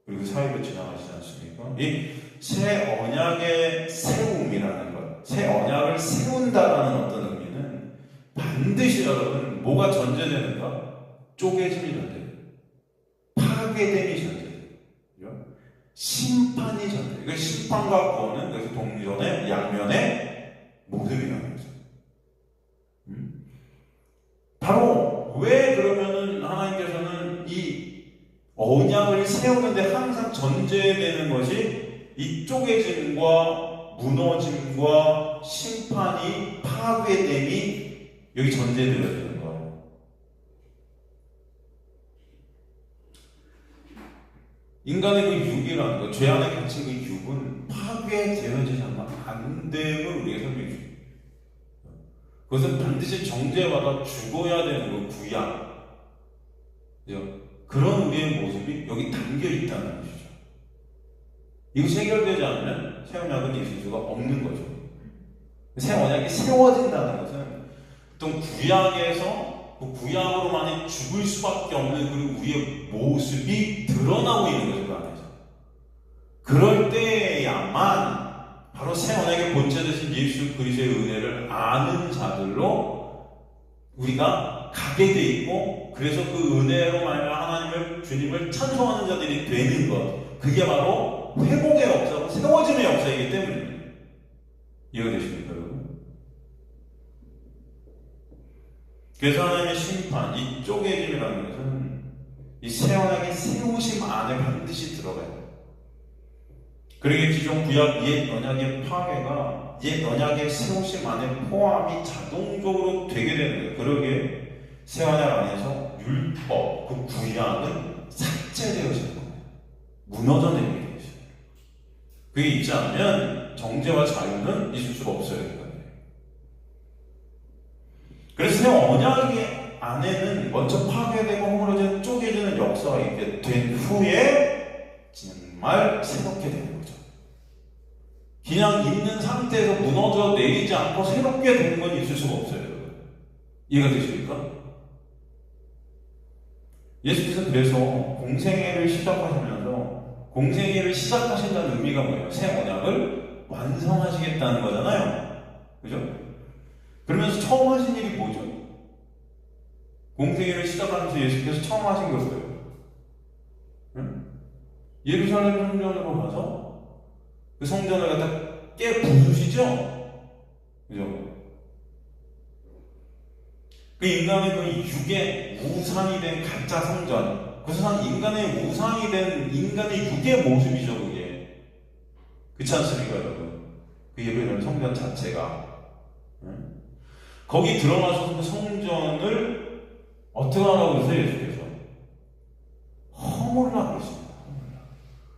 그리고 사역을 지나가시지 않습니까? 이 새 언약의 세움이라는 것, 새 언약을 세운다라는 어떤 의미는 반드시 여러분 뭐가 전제되는가? 쪼개짐이 전제돼요. 파괴됨이 전제돼요. 심판이 전제돼요. 그러니까 심판과 구원은 그래서 동전의 양면의 모습이라는 거죠. 바로 왜 그러면은 하나님께서는 이 언약을 세우는데 항상 전제되는 것이 이 쪼개짐과 무너짐과 심판이 파괴됨이 여기 전제되어야 되는 거예요. 인간의 그 육이라는 거, 죄 안에 갇힌 그 육은 파괴되어지지 안 됨을 우리가 설명해 줍니다. 그것은 반드시 정죄받아 죽어야 되는 거, 구약. 그런 우리의 모습이 여기 담겨 있다는 것이죠. 이것이 해결되지 않으면 새 언약은 예수가 없는 거죠. 새 언약이 세워진다는 것은 어떤 구약에서 그 구약으로만이 죽을 수밖에 없는 그 우리의 모습이 드러나고 있는 거죠. 그 안에서. 그럴 때야만 바로 새 언약의 본체 되신 예수 그리스도의 은혜를 아는 자들로 우리가 가게 돼 있고, 그래서 그 은혜로 말미암아 하나님을, 주님을 찬송하는 자들이 되는 것, 그게 바로 회복의 역사고 세워짐의 역사이기 때문입니다. 이해가 되십니까, 여러분? 그래서 하나님의 심판, 이 쪼개짐이라는 것은 이 새 언약의 세우심 안에 반드시 들어가야 돼요. 그러기에 기존 구약 옛 언약의 파괴가 옛 언약의 세우심 안에 포함이 자동적으로 되게 되는 거예요. 그러기에 새 언약 안에서 율법, 그 구약은 삭제되어지는 거예요. 무너져 내리게 되어요. 그게 있지 않으면 정죄와 자유는 있을 수가 없어요. 그래서 새 언약의 안에는 먼저 파괴되고 허물어지는 쪼개지는 역사가 있게 된 후에 정말 새롭게 되는 거죠. 그냥 있는 상태에서 무너져 내리지 않고 새롭게 되는 건 있을 수가 없어요. 이해가 되십니까? 예수께서 그래서 공생애를 시작하시면서 공생애를 시작하신다는 의미가 뭐예요? 새 언약을 완성하시겠다는 거잖아요. 그죠? 그러면서 처음 하신 일이 뭐죠? 공생애를 시작하면서 예수께서 처음 하신 게 뭐예요? 응? 예루살렘 성전으로 가서 그 성전을 갖다 깨부수시죠? 그죠? 그 인간의 그 육의 우상이 된 가짜 성전, 그것은 인간의 우상이 된 인간의 육의 모습이죠, 그게. 그렇지 않습니까, 여러분? 그 예루살렘 성전 자체가. 응? 거기 들어가셔서 그 성전을 어떻게 하라고 그러세요, 예수께서? 허물라고 그러십니다.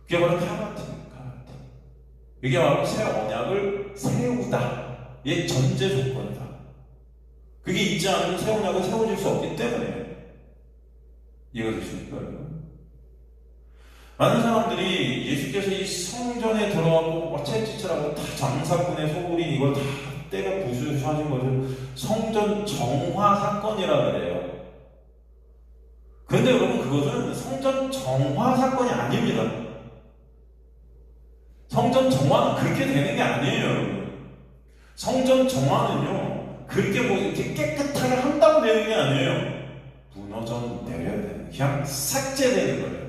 그게 바로 카라틴입니다, 카라틴. 이게 바로 새 언약을 세우다. 의 전제 조건이다. 그게 있지 않으면 새 언약은 세워질 수 없기 때문에. 이해가 되십니까, 여러분? 많은 사람들이 예수께서 이 성전에 들어가고 막 채찍질하고 다 장사꾼의 소굴인 이걸 다 때려 부수하신 것을 성전 정화 사건이라 그래요. 그런데 여러분, 그것은 성전 정화 사건이 아닙니다. 성전 정화는 그렇게 되는 게 아니에요, 여러분. 성전 정화는요, 그렇게 뭐 이렇게 깨끗하게 한다고 되는 게 아니에요. 무너져 내려야 되는, 그냥 삭제되는 거예요.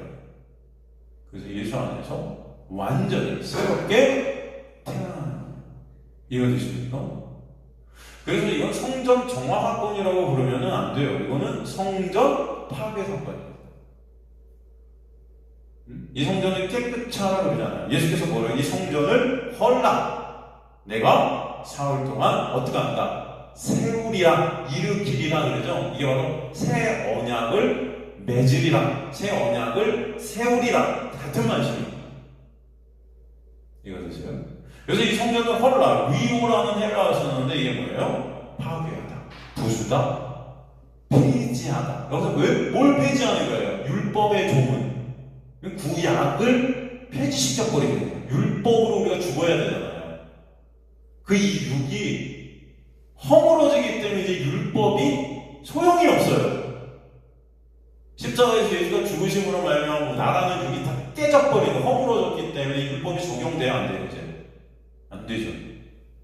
그래서 예수 안에서 완전히 새롭게 태어나는 거예요. 이해되십니까? 그래서 이건 성전 정화 사건이라고 부르면 안 돼요. 이거는 성전 파괴 사건입니다. 이 성전을 깨끗이 하라고 그러잖아요. 예수께서 뭐래요? 이 성전을 헐라. 내가 사흘 동안 어떻게 한다? 세우리라, 일으키리라 그러죠. 이게 바로 새 언약을 맺으리라, 새 언약을 세우리라, 같은 말씀입니다. 이거 되세요? 그래서 이 성전을 헐라, 위오라는 헬라어 썼는데 이게 뭐예요? 파괴하다, 부수다, 폐지하다. 여기서 뭘 폐지하는 거예요? 율법의 조문, 구약을 폐지시켜버리는 거예요. 율법으로 우리가 죽어야 되잖아요. 그 이 육이 허물어지기 때문에 이제 율법이 소용이 없어요. 십자가에서 예수가 죽으심으로 말미암아 나라는 육이 다 깨져버리고 허물어졌기 때문에 율법이 적용돼야 안 돼요. 이제 안 되죠.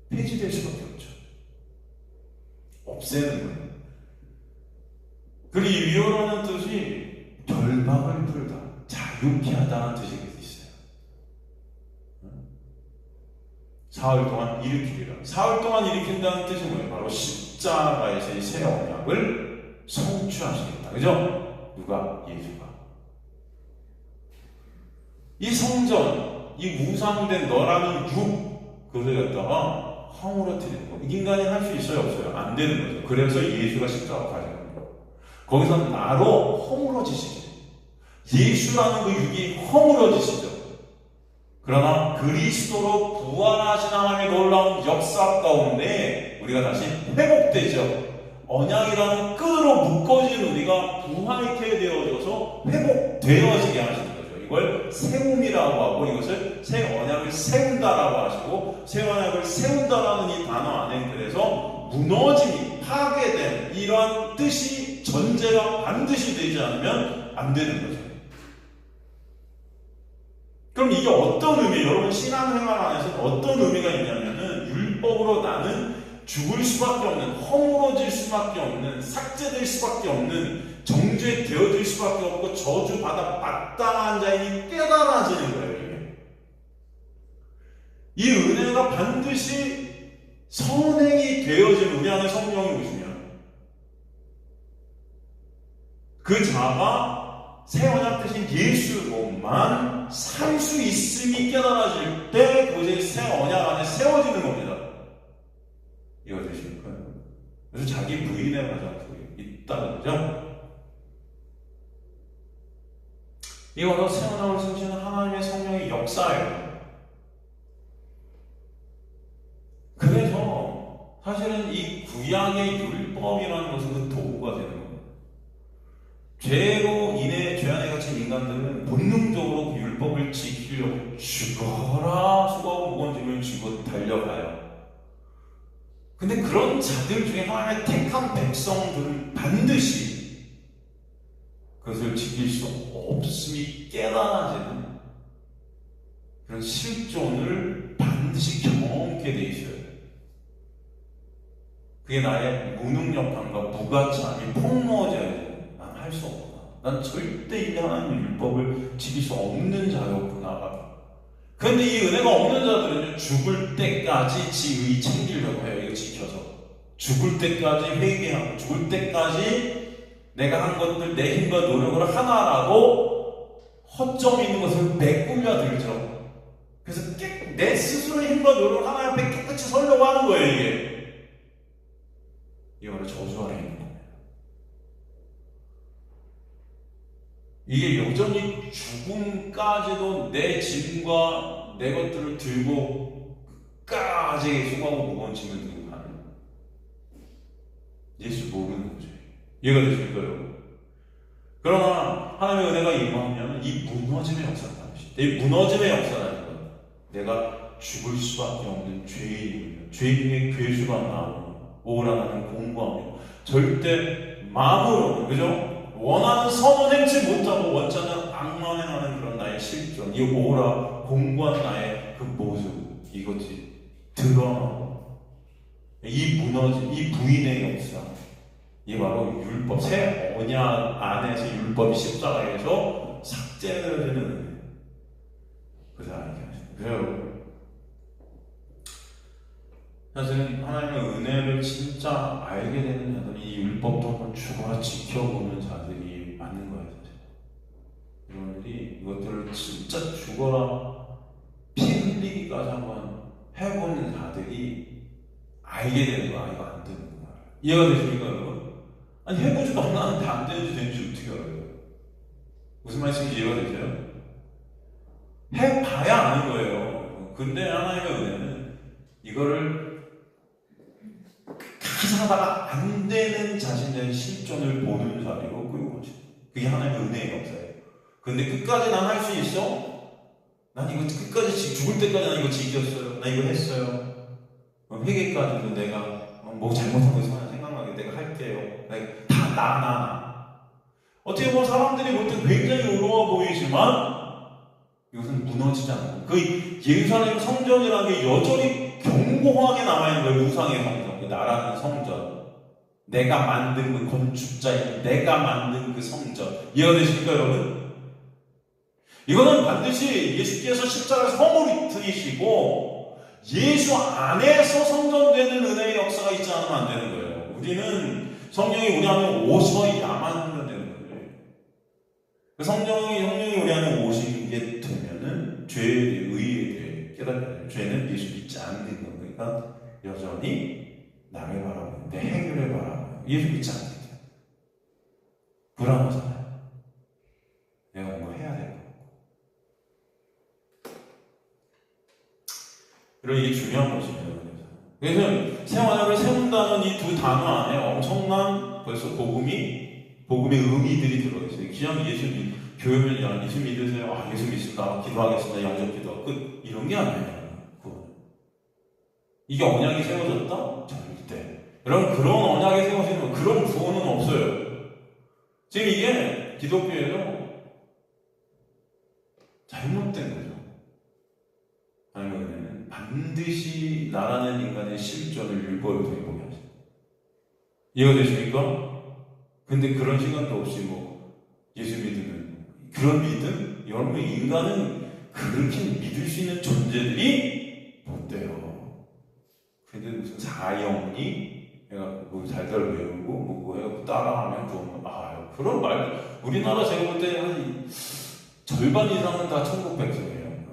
폐지될 수밖에 없죠. 없애는 거예요. 그리고 이 위로라는 뜻이 결박을 풀다, 자유케 하다는 뜻이 있어요. 사흘 동안 일으키리라. 사흘 동안 일으킨다는 뜻이 뭐예요? 바로 십자가에서의 새 언약을 성취하시겠다. 그죠? 누가? 예수가. 이 성전, 이 우상된 너라는 그것을 갖다가 허물어뜨리는 거. 인간이 할 수 있어요, 없어요? 안 되는 거죠. 그래서 예수가 십자가 가는 거예요. 거기서 나로 허물어지시죠. 예수라는 그 육이 허물어지시죠. 그러나 그리스도로 부활하신 하나님의 놀라운 역사 가운데 우리가 다시 회복되죠. 언약이라는 끈으로 묶어진 우리가 부활케 되어져서 회복되어지게 하시는 거죠. 이걸 세움이라고 하고 이것을 새 언약을 세운다라고 하시고 새 언약을 세운다라는 이 단어 안에 그래서 무너짐이 파괴된 이러한 뜻이 전제가 반드시 되지 않으면 안 되는 거죠. 그럼 이게 어떤 의미, 여러분 신앙생활 안에서 어떤 의미가 있냐면은 율법으로 나는 죽을 수밖에 없는, 허물어질 수밖에 없는, 삭제될 수밖에 없는, 정죄되어질 수밖에 없고 저주받아 마땅한 자인이 깨달아지는 거예요. 이 은혜가 반드시 선행이 되어진 우리 안에 성령이 오시면 그 자가 새 언약 대신 예수로만 살 수 있음이 깨달아질 때 그것이 새 언약 안에 세워지는 겁니다. 이거 되십니까요? 그래서 자기 부인에 가장 있다는 거죠. 이거는 새 언약을 세우시는 하나님의 성령의 역사예요. 그래서 사실은 이 구약의 율법이라는 것은 그 도구가 되는 겁니다. 죄로 인해 죄 안에 갇힌 인간들은 본능적으로 그 율법을 지키려고 죽어라 수고하고 무거운 짐을 지고 달려가요. 근데 그런 자들 중에 하나님의 택한 백성들은 반드시 그것을 지킬 수 없음이 깨달아지는 그런 실존을 반드시 경험하게 돼 있어요. 그게 나의 무능력함과 무가치함이 폭로져야 돼요. 난 할 수 없구나. 난 절대 이 하나님의 율법을 지킬 수 없는 자였구나. 그런데 이 은혜가 없는 자들은 죽을 때까지 지의 챙기려고 해요. 이거 지켜서. 죽을 때까지 회개하고 죽을 때까지 내가 한 것들 내 힘과 노력을 하나라도 허점 있는 것을 메꾸려 들죠. 그래서 내 스스로의 힘과 노력을 하나 앞에 깨끗이 서려고 하는 거예요. 이게 바로 저주 아래 있는 겁니다. 이게 여전히 죽음까지도 내 짐과 내 것들을 들고 끝까지 수고하고 무거운 짐을 들고 가는 예수 모르는 거죠. 이해가 되실까요? 그러나 하나님의 은혜가 임하면 이 무너짐의 역사가 나오시죠. 이 무너짐의 역사라는 건 내가 죽을 수밖에 없는 죄인이며 죄 중에 괴수가 나오며 오라는 공부하며 절대 마음으로 그죠? 원하는 선은 행치 못하고 원자는 악만 행하는 그런 나의 실존, 이 오라 공부한 나의 그 모습 이것이 드러나고 이 무너짐, 이 부인의 역사 이 바로 율법, 새 언약 안에서 율법이 십자가에서 삭제되는 은혜. 그래서 알게 하십니다. 그래요. 사실은 하나님의 은혜를 진짜 알게 되는 자들이 이 율법도 한번 죽어라 지켜보는 자들이 맞는 거예요. 사실. 여러분들이 이것들을 진짜 죽어라 피 흘리기까지 한번 해보는 자들이 알게 되는 거야. 이거 안 되는 거야. 이해가 되십니까 여러분? 아니 해보지도 않았는데 안 되는지 어떻게 알아요? 무슨 말씀인지 이해가 되세요? 해봐야 아는 거예요. 근데 하나님의 은혜는 이거를 끝까지 하다가 안 되는 자신의 실존을 보는 자리로 끌고 오죠. 그게 하나님의 은혜의 역사예요. 근데 끝까지 난 할 수 있어? 난 이거 끝까지 죽을 때까지 난 이거 지켰어요. 나 이거 했어요. 회개까지도 내가 뭐 잘못한 거 있으면 생각나게 내가 할게요. 다 나. 어떻게 보면 사람들이 볼 때 굉장히 의로워 보이지만 이것은 무너지지 않는 그 예루살렘 성전이라는 게 여전히 견고하게 남아있는 거예요. 우상의 성전, 그 나라는 성전, 내가 만든 그 건축자인 내가 만든 그 성전. 이해가 되십니까 여러분? 이거는 반드시 예수께서 십자가에서 허물이시고 예수 안에서 성전되는 은혜의 역사가 있지 않으면 안 되는 거예요. 우리는 성령이 우리 안에 오셔야만 되는 거예요. 성령이 우리 안에 오시게 되면은 죄에 대해 여전히 나를 바라보고 내 행위를 바라보고 예수 믿지 않겠죠. 불안하잖아요. 내가 뭔가 해야 되고. 그리고 이게 중요한 것입니다. 그래서 새 언약을 세운다는 이 두 단어 안에 엄청난 벌써 복음의 의미들이 들어있어요. 그냥 교회면 예수 믿으세요. 예수 믿습니다. 기도하겠습니다. 영접 기도. 이런 게 아니에요. 이게 언약이 세워졌다? 절대. 여러분, 그런 언약이 세워지는 그런 구원은 없어요. 지금 이게 기독교에서 잘못된 거죠. 아니면 반드시 나라는 인간의 실존을 율법을 통해 보게 하죠. 이해가 되십니까? 근데 그런 시간도 없이 예수 믿으면 그런 믿음? 여러분, 인간은 그렇게 믿을 수 있는 존재들이 못 돼요. 근데 무슨 사형이 내가 달달 외우고 해갖고 따라하면 그런 말, 우리나라 제가 볼 때 한 절반 이상은 다 천국 백성이에요.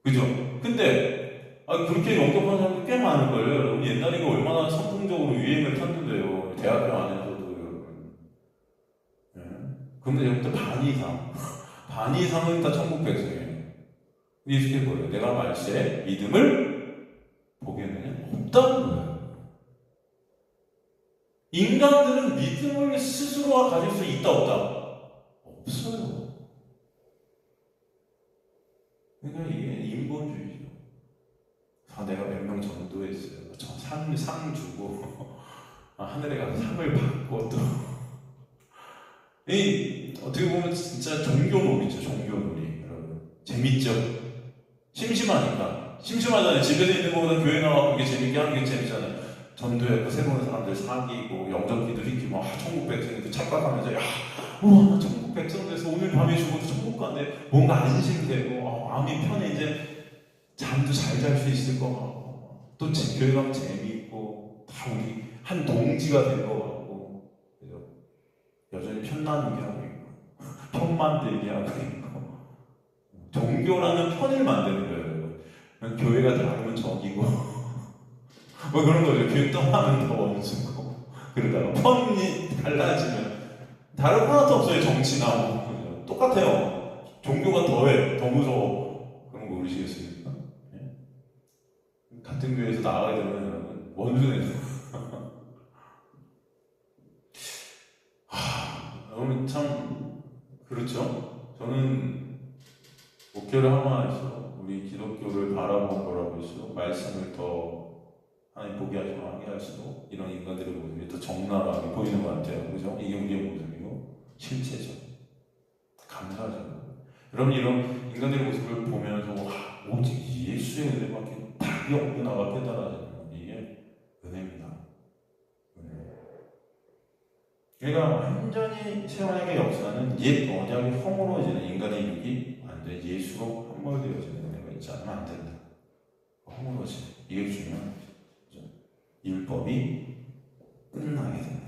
그죠? 근데 그렇게 영접하는 사람도 꽤 많을 거예요. 여러분, 옛날에 이거 얼마나 선풍적으로 유행을 탔는데요. 대학교 안에서도 여러분. 네. 근데 여기부터 반 이상은 다 천국 백성이에요. 이게 뭐예요? 내가 말세 믿음을 보겠느냐? 없다는 거예요. 인간들은 믿음을 스스로 가질 수 있다 없다? 없어요. 그러니까 이게 인본주의죠. 내가 몇 명 전도했어요. 상 주고 하늘에 가서 상을 받고 또 어떻게 보면 진짜 종교놀이죠. 종교놀이. 여러분, 재밌죠? 심심하잖아요. 집에서 있는 것보다 교회 나와서 그게 재밌게 하는 게 재밌잖아요. 전도했고 새로운 사람들 사귀고 영접기도 시키고 천국 백성이도 착각하면서 나 천국 백성 돼서 오늘 밤에 죽어도 천국 가네. 뭔가 안심되고 마음이 편해. 이제 잠도 잘 잘 수 있을 것 같고 또 교회 가면 재미있고 다 우리 한 동지가 된 것 같고 그죠? 여전히 편나누게 하고 있고 편 만들게 하고 있고 종교라는 편을 만드는 거예요. 교회가 다르면 적이고 그런 거죠. 교회 떠나면 더 원수고 그러다가 편이 달라지면 다른 하나도 없어요. 정치나 똑같아요. 종교가 더 무서워. 그런 거 모르시겠습니까? 네? 같은 교회에서 나가야 되면 원수네요. 여러분 참 그렇죠. 저는 목회를 하면서 우리 기독교를 바라보는 거라고 할수록 말씀을 더 하나님 보게 하시고 하게 할수록 이런 인간들의 모습이 더 적나라하게 보이는 것 같아요. 그죠? 이게 우리의 모습이고 실체죠. 감사하죠. 여러분, 이런 인간들의 모습을 보면서 오직 예수의 은혜밖에 답이 없구나가 깨달아지는 이게 은혜입니다. 그러니까 완전히 새 언약의 역사는 옛 언약이 허물어지는 인간의 육이 완전히 예수로 함몰되어지는 은혜가 있지 않으면 안 된다. 허물어지는 이게 중요한 거죠. 율법이 끝나게 됩니다.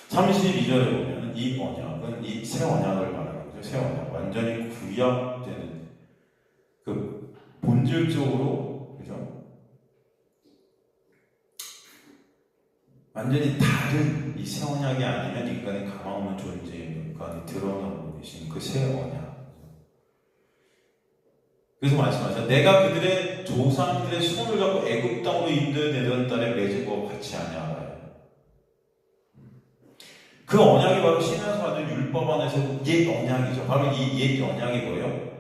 32절에 보면 이 언약은 이 새 언약을 말하는 거죠. 새 언약, 완전히 구약되는 본질적으로 그죠? 완전히 다른 이 새 언약이 아니면 인간의 가망없는 존재의 인간이 드러나고 계신 그 새 언약. 그래서 말씀하셨죠. 내가 그들의 조상들의 손을 잡고 애굽 땅으로 인도해내던 딸에 맺은 것과 같이 아니하라. 그 언약이 바로 신에서 받은 율법 안에서 옛 언약이죠. 바로 이 옛 언약이 뭐예요?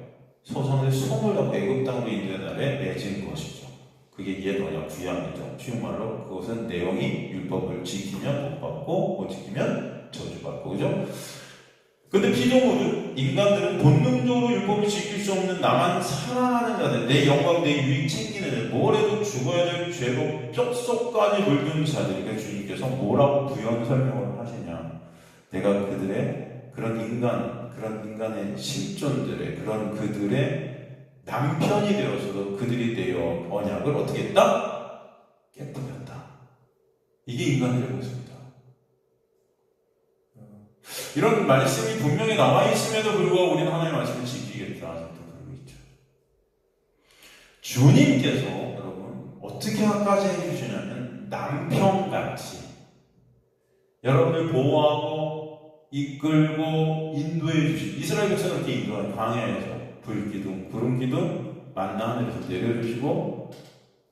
조상들의 손을 잡고 애굽 땅으로 인도해낸 날에 맺은 것이죠. 그게 옛 언약 구약이죠. 쉬운 말로 그것은 내용이 율법을 지키면 복 받고 못 지키면 저주 받고, 그죠? 근데 피조물은, 인간들은 본능적으로 율법을 지킬 수 없는 나만 사랑하는 자들, 내 영광, 내 유익 챙기는 애, 뭘 해도 죽어야 될 죄로 뼛속까지 물든 자들에게 주님께서 뭐라고 부연 설명을 하시냐. 내가 그들의 그런 인간의 실존들의 그들의 남편이 되어서도 그들이 되어 언약을 어떻게 했다? 깨뜨렸다. 이게 인간들의 모습입니다. 이런 말씀이 분명히 나와 있음에도 불구하고 우리는 하나님의 말씀을 지키겠다. 아직도 그러고 있죠. 주님께서 여러분 어떻게까지 해주시냐면 남편같이 여러분을 보호하고 이끌고 인도해 주시고, 이스라엘 백성을 이렇게 인도하는 광야에서 불기둥, 구름기둥, 만나 하늘에서 내려주시고,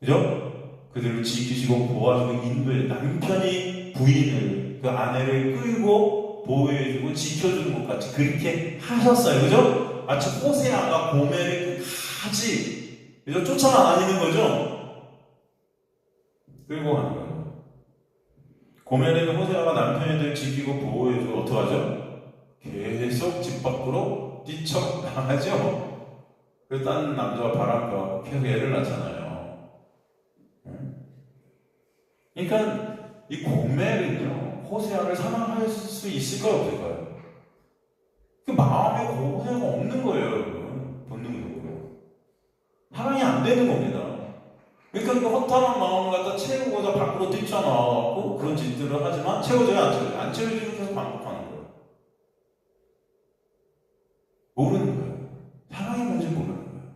그죠? 그들을 지키시고 보호하시고 인도해, 남편이 부인을, 그 아내를 끌고 보호해주고 지켜주는 것 같이 그렇게 하셨어요. 그죠? 마치 호세아가 고멜의 그 가지, 그죠? 쫓아다니는 거죠? 끌고 가는 거예요. 고멜에는 호세아가 남편애들 지키고 보호해주고 어떡하죠? 계속 집 밖으로 뛰쳐나가죠? 그래서 딴 남자와 바람과 계속 애를 낳잖아요. 그러니까 이 고멜은요, 호세아를 사랑할 수 있을까요, 없을까요? 그 마음에 호세아가 없는 거예요, 여러분. 본능적으로. 사랑이 안 되는 겁니다. 그러니까 그 허탈한 마음을 갖다 채우고자 밖으로 뛰쳐나와갖고 그런 짓들을 하지만 채워져야 안 채워져요. 안 채워지고 계속 반복하는 거예요. 모르는 거예요. 사랑이 뭔지 모르는 거예요.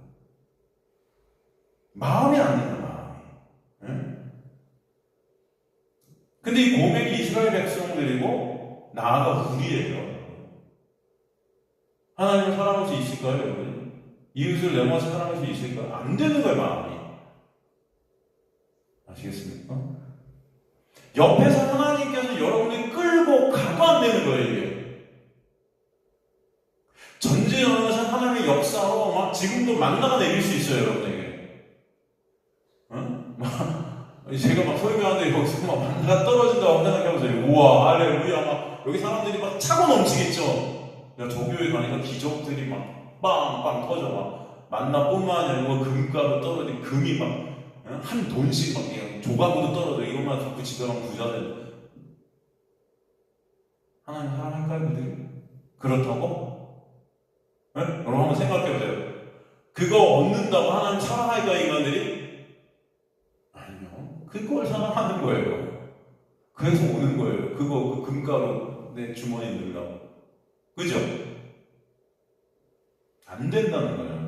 마음이 안 되는 마음이. 응? 근데 이 고멜이 이스라엘 백성들이고 나아가 우리예요. 하나님을 사랑할 수 있을까요, 여러분? 이웃을 내 모습 사랑할 수 있을까요? 안 되는 거예요, 마음이. 아시겠습니까? 옆에서 하나님께서 여러분을 끌고 가도 안 되는 거예요, 이게. 전지전능하신 하나님의 역사로 막 지금도 만나가 내릴 수 있어요, 여러분에게. 응? 제가 막 설교하는데 여기서 막 만나가 떨어진다고 생각해보세요. 우와, 할렐루야. 막 여기 사람들이 막 차고 넘치겠죠? 야, 저 교회 가니까 기적들이 막 빵빵 터져. 막 만나뿐만 아니라 금가루 떨어지고 금이 막 한 돈씩 막 그냥 조각으로 떨어져. 이것만 갖고 집에 가면 부자 돼. 하나님 사랑할까요, 그들이? 그렇다고? 네? 여러분 한번 생각해보세요. 그거 얻는다고 하나님 사랑할까요, 인간들이? 아니요. 그걸 사랑하는 거예요. 그래서 오는 거예요. 그거, 그 금가루 내 주머니에 넣으려고. 그죠? 안 된다는 거예요.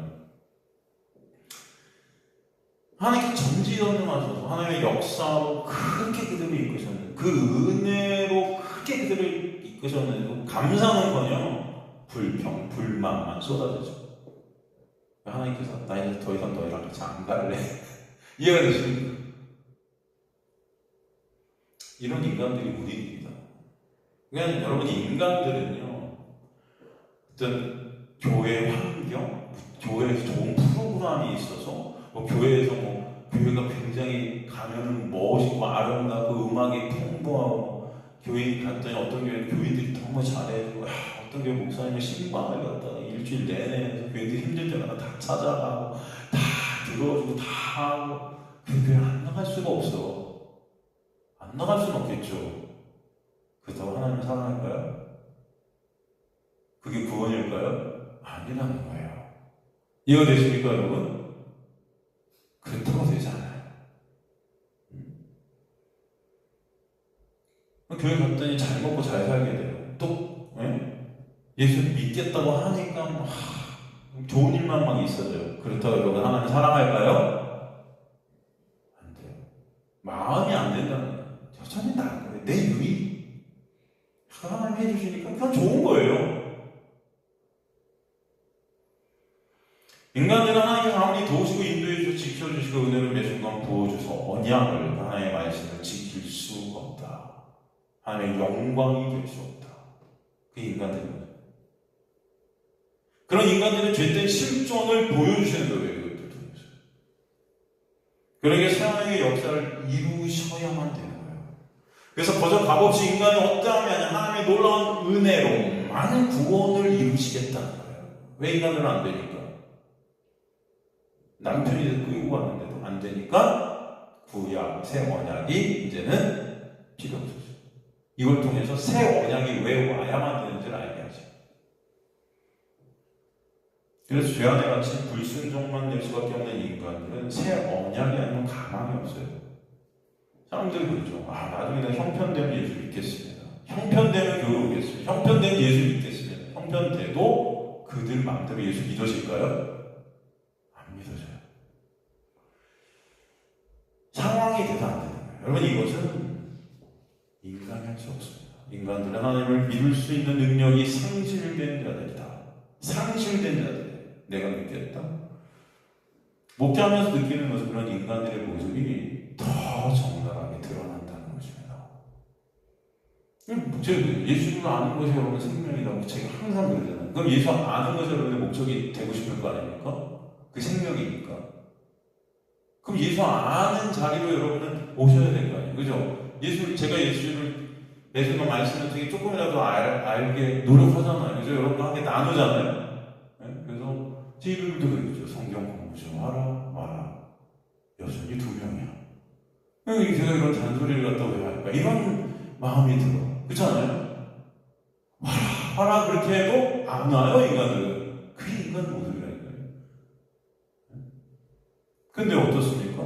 하나님께서 전지전능하셔서 하나님의 역사로 크게 그들을 이끄셨는데, 그 은혜로 크게 그들을 이끄셨는데도 감사는커녕 불평, 불만만 쏟아지죠. 하나님께서 나 이제 더 이상 너희랑 같이 안 갈래. 이해가 되십니까? 이런 인간들이 우리입니다. 그러니까 여러분이 인간들은요, 어떤 교회 환경, 교회에서 좋은 프로그램이 있어서 교회에서 교회가 굉장히 가면 멋있고 아름답고 음악이 풍부하고, 교회 갔더니 어떤 교회는 교인들이 너무 잘해주고, 어떤 교회 목사님은 신방을 갖다가 일주일 내내 교회들이 힘들 때마다 다 찾아가고 다 들어주고 다 하고, 그 교회 안 나갈 수가 없어. 안 나갈 수는 없겠죠. 그렇다고 하나님을 사랑할까요? 그게 구원일까요? 아니라는 거예요. 이해가 되십니까, 여러분? 그렇다고 되지 않아요. 교회 갔더니 잘 먹고 잘 살게 돼요. 또 예수를 믿겠다고 하니까 좋은 일만 막 있어져요. 그렇다고 여러분 하나님 사랑할까요? 안 돼요. 마음이 안 된다는 거예요. 여전히 나은 거예요. 내 유익 하나님 해주시니까 그냥 좋은 거예요. 인간들은 하나님께서 아무리 도우시고 인도해주시고 지켜주시고 은혜를 매 순간 부어주셔서 언약을, 하나님의 말씀을 지킬 수 없다. 하나님의 영광이 될 수 없다. 그게 인간들입니다. 그런 인간들은 죄된 실존을 보여주시는 거예요. 이것들 통해서. 그러니까 하나님의 역사를 이루셔야만 되는 거예요. 그래서 거저 값없이 인간이 어떠함이 아니라 하나님의 놀라운 은혜로 많은 구원을 이루시겠다는 거예요. 왜 인간들은 안 되니까? 남편이 끌고 왔는데도 안 되니까 구약, 새 언약이 이제는 필요 없어요. 이걸 통해서 새 언약이 왜 와야만 되는지를 알게 하죠. 그래서 죄안에 갇힌 불순종만 낼 수밖에 없는 인간들은 새 언약이 아니면 가망이 없어요. 사람들이 그러죠. 나중에 내가 형편되면 예수 믿겠습니다. 형편되면 교회 오겠습니다. 형편되면 예수 믿겠습니다. 형편돼도 그들 마음대로 예수 믿어질까요? 안 믿어져요. 상황이 돼서 안 되는 거예요. 여러분, 이것은 수 없습니다. 인간들은 하나님을 믿을 수 있는 능력이 상실된 자들이다. 상실된 자들. 내가 믿겠다. 목회하면서 느끼는 것은 그런 인간들의 모습이 더 적나라하게 드러난다는 것입니다. 제가 예수를 아는 것이 여러분 생명이라고 제가 항상 그러잖아요. 그럼 예수 아는 것이 여러분의 목적이 되고 싶을 거 아닙니까? 그 생명이니까. 그럼 예수 아는 자리로 여러분은 오셔야 될 거 아니에요. 그죠? 제가 예수를 예수가 말씀을 되게 조금이라도 알게 노력하잖아요. 그죠? 여러분과 함께 나누잖아요. 네? 그래서 제 이름도 그러죠. 성경 공부 좀 하라. 여전히 2명이야. 제가 이런 잔소리를 갖다 왜 할까? 이런 마음이 들어. 그렇잖아요? 하라 그렇게 해도 안 와요, 인간들은. 그게 인간 모습이라니까요. 근데 어떻습니까?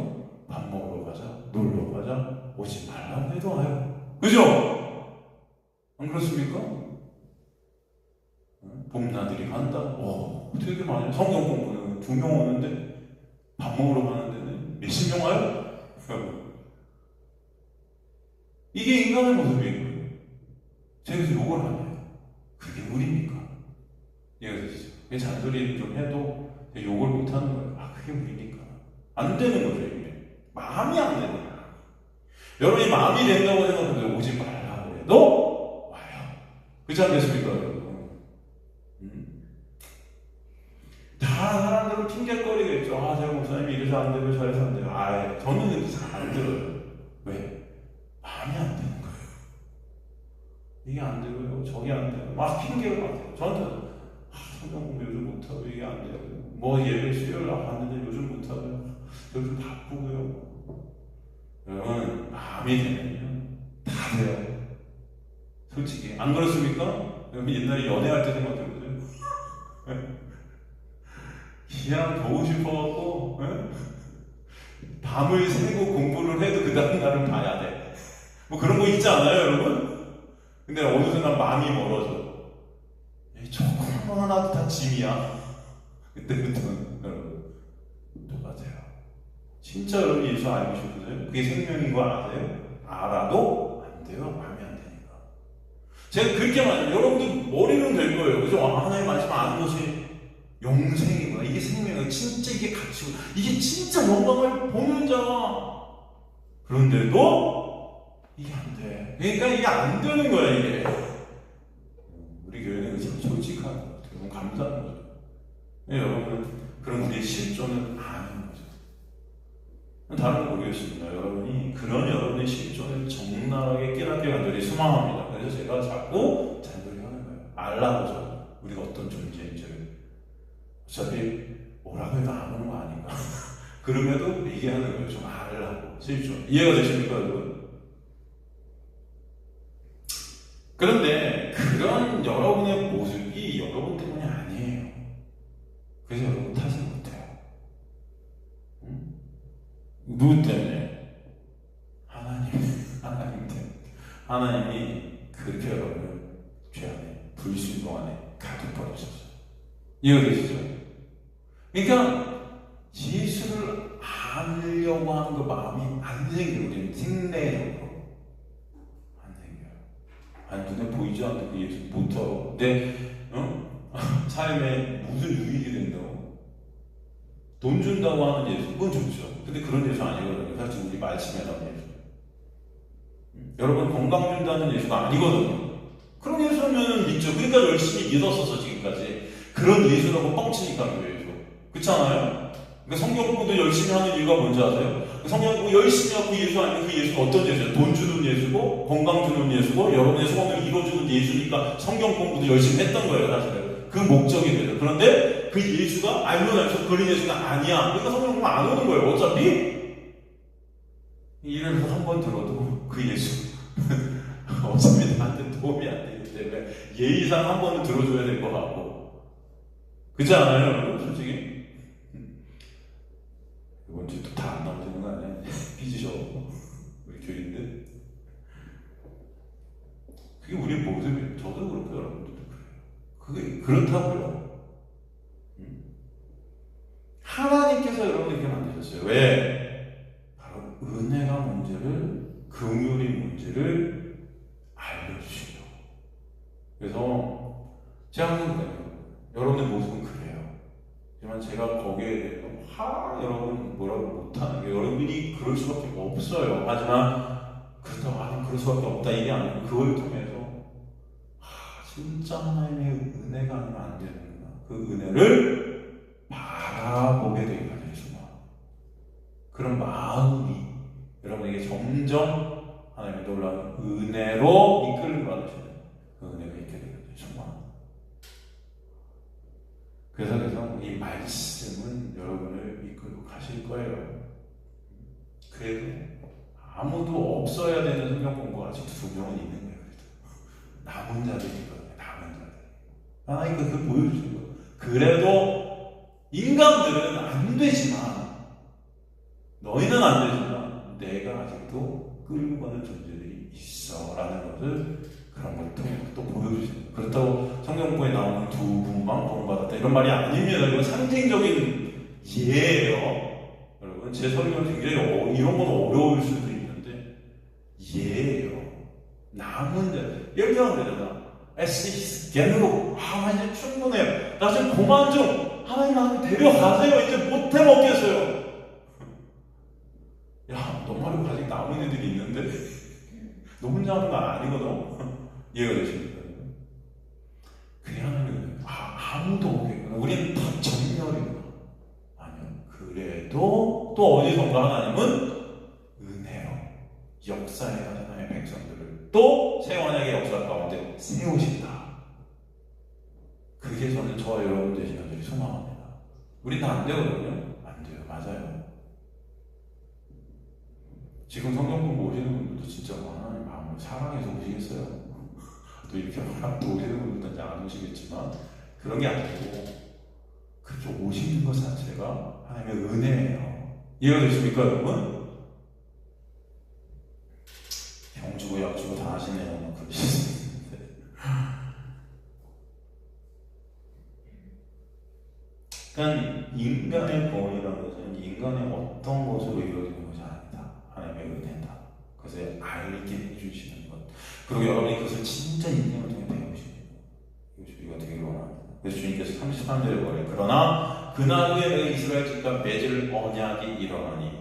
밥 먹으러 가자, 놀러 가자, 오지 말라고 해도 와요. 그죠? 안 그렇습니까? 봄나들이 간다? 되게 많아요. 성경 공부는 2명 오는데 밥 먹으러 가는 데는 몇십 명 와요? 이게 인간의 모습인 거예요. 제가 그래서 욕을 안 해요. 그게 우리입니까? 이해가시죠? 잔소리를 좀 해도 욕을 못 하는 거예요. 그게 우리입니까? 안 되는 거죠, 이게. 마음이 안 되는 거예요. 여러분이 마음이 된다고 생각하는데 오지 말라고 해도 와요. 그렇지 않겠습니까, 여러분? 다 사람들은 핑계거리겠죠. 제가 목사님이 이래서 안 되고 저래서 안 돼요. 저는 이렇게 잘 안 들어요. 왜? 마음이 안 되는 거예요. 이게 안 되고요. 저게 안 돼요. 막 핑계를 막 대요. 저한테 성경 공부 요즘 못하고 이게 안 돼요. 예배 수요일 나갔는데 요즘 못하고요. 요즘 바쁘고요. 여러분, 마음이 되면요. 다 돼요. 솔직히. 안 그렇습니까? 여러분, 옛날에 연애할 때 생각해보세요. 그냥 보고 싶어갖고, 밤을 새고 공부를 해도 그 다음날은 봐야 돼. 그런 거 있지 않아요, 여러분? 근데 어느 순간 마음이 멀어져. 조금 하나도 다 짐이야. 그때부터는 여러분 똑같아요. 진짜 여러분 예수 알고 싶으세요? 그게 생명인 거 아세요? 알아도 안 돼요. 마음이 안 되니까. 제가 그렇게 말해요. 여러분들 머리는 될 거예요. 그죠? 하나님 말씀 아는 것이 영생이구나. 이게 생명이구나. 진짜 이게 가치고 이게 진짜 영광을 보는 자. 그런데도 이게 안 돼. 그러니까 이게 안 되는 거야, 이게. 우리 교회는 참 솔직한 것 같아요. 너무 감사한 거죠. 여러분은 그런 우리의 실존을 아는 거죠. 다른 건 모르겠습니다. 여러분이 그런 여러분의 실존을 적나라하게 깨닫게 간절히 소망합니다. 그래서 제가 자꾸 잔소리 하는 거예요. 알라고죠. 우리가 어떤 존재인지를. 어차피 뭐라고 해도 안 오는 거 아닌가. 그럼에도 얘기하는 거예요. 좀 알라고. 실존. 이해가 되십니까, 여러분? 그런데 그런 여러분의 모습이 여러분 때문이 아니에요. 그래서 여러분 탓을 못해요. 누구 때문에? 하나님 때문에. 하나님이 그렇게 여러분을 죄 안에, 불순종 안에 가득 버리셨어요. 이해되시죠? 그러니까 예수를 알려고 하는 그 마음이 안 생겨요. 우리는 생내적으로 안 생겨요. 눈에 보이지 않는 그 예수 못하고 내 삶에 무슨 유익이 된다고 돈 준다고 하는 예수, 그건 좋죠. 근데 그런 예수 아니거든요. 사실 우리 말씀에 나오는 예수. 여러분 건강 준다는 예수가 아니거든요. 그런 예수는 믿죠. 그러니까 열심히 믿었어서 지금까지. 그런 예수라고 뻥치니까 교회에서. 그렇지 않아요? 그러니까 성경 공부도 열심히 하는 이유가 뭔지 아세요? 성경 공부 열심히 하고 예수 아니면 그 예수는 어떤 예수예요? 돈 주는 예수고 건강 주는 예수고 여러분의 소원을 이루어주는 예수니까 성경 공부도 열심히 했던 거예요. 사실은. 그 목적이 돼요. 그런데 그 예수가 알면 알수록 그런 예수가 아니야. 그러니까 성경 공부 안 오는 거예요. 어차피 이래서 한 번 들어도 그 예수 어차피 나한테 도움이 안 되기 때문에 예의상 한 번은 들어줘야 될 것 같고. 그렇지 않아요, 여러분? 솔직히? 이번 주에 또 다 안 나오는 거 아니야? 삐지셔. 우리 교인들. 그게 우리의 모습이에요. 저도 그렇고 여러분들도 그래요. 그게 그렇다고요. 하나님께서 여러분을 이렇게 만드셨어요. 왜? 바로 은혜가 문제를, 긍휼이 문제를 그래서 제가 항상 그래요. 여러분의 모습은 그래요. 하지만 제가 거기에 대해서 여러분 뭐라고 못하는 게 여러분이 그럴 수밖에 없어요. 하지만 그렇다고 하긴 그럴 수밖에 없다 이게 아니고 그걸 통해서 진짜 하나님의 은혜가 아니면 안 되는구나. 그 은혜를 바라보게 되게 하시구나. 그런 마음이 여러분에게 점점 하나님의 놀라운 은혜로 이끌림 받으시는 그 은혜가 있게 되거든요. 정말. 그래서 이 말씀은 여러분을 이끌고 가실 거예요. 그래도 아무도 없어야 되는 성경 공부가 아직 2명은 있는 거예요. 그래도 남은 자들이거든요. 남은 자들. 하나님께서 그걸 보여주신 거예요. 그래도 인간들은 안 되지만 너희는 안 되지만 내가 아직도 끌고 가는 존재들이 있어 라는 것을 그런 걸 통해 또 보여주시는 거예요. 그렇다고 성경 공부에 나오는 2분만 구원받았다 이런 말이 아닙니다. 이건 상징적인 예예요. 여러분 제 설명은 굉장히 이런 건 어려울 수도 있는데 예예요. 남은 자 예를 들면 그러잖아. 에스이스 겐으로 이제 충분해요. 나 지금 그만 좀 하나님 데려가세요. 이제 못해 먹겠어요. 야, 너 말고 아직 남은 애들이 있는데 너 혼자 하는 거 아니거든. 이해가 되십니까? 그게 하나님은 아무도 없겠구나. 우리는 다 정렬이구나. 아니요. 그래도 또 어디선가 하나님은 은혜로 역사에 하나님의 백성들을 또 새 언약의 역사 가운데 세우신다. 그게 저와 여러분 되시는 소망합니다. 우린 다 안 되거든요. 안 돼요. 맞아요. 지금 성경 공부 오시는 분들도 진짜 하나님 마음을 사랑해서 오시겠어요? 또 이렇게 또 오시는 분들도 안 오시겠지만 그런 게 아니고 그렇게 오시는 것 자체가 하나님의 은혜예요. 이해가 되십니까 여러분? 형 주고 약 주고 다 하시네요. 그러시는데 그러니까 인간의 구원이라는 것은 인간의 어떤 것으로 이루어지는 것이 아니다. 하나님의 은혜다. 그것을 알게 해주시는 것. 그리고 여러분이 그것을 진짜 인생을 통해 배우시는 것. 이것이 우리가 되길 원합니다. 그래서 주님께서 33절에 뭐래요? 그러나 그날 후에 내가 이스라엘 집과 맺을 언약이 일어나니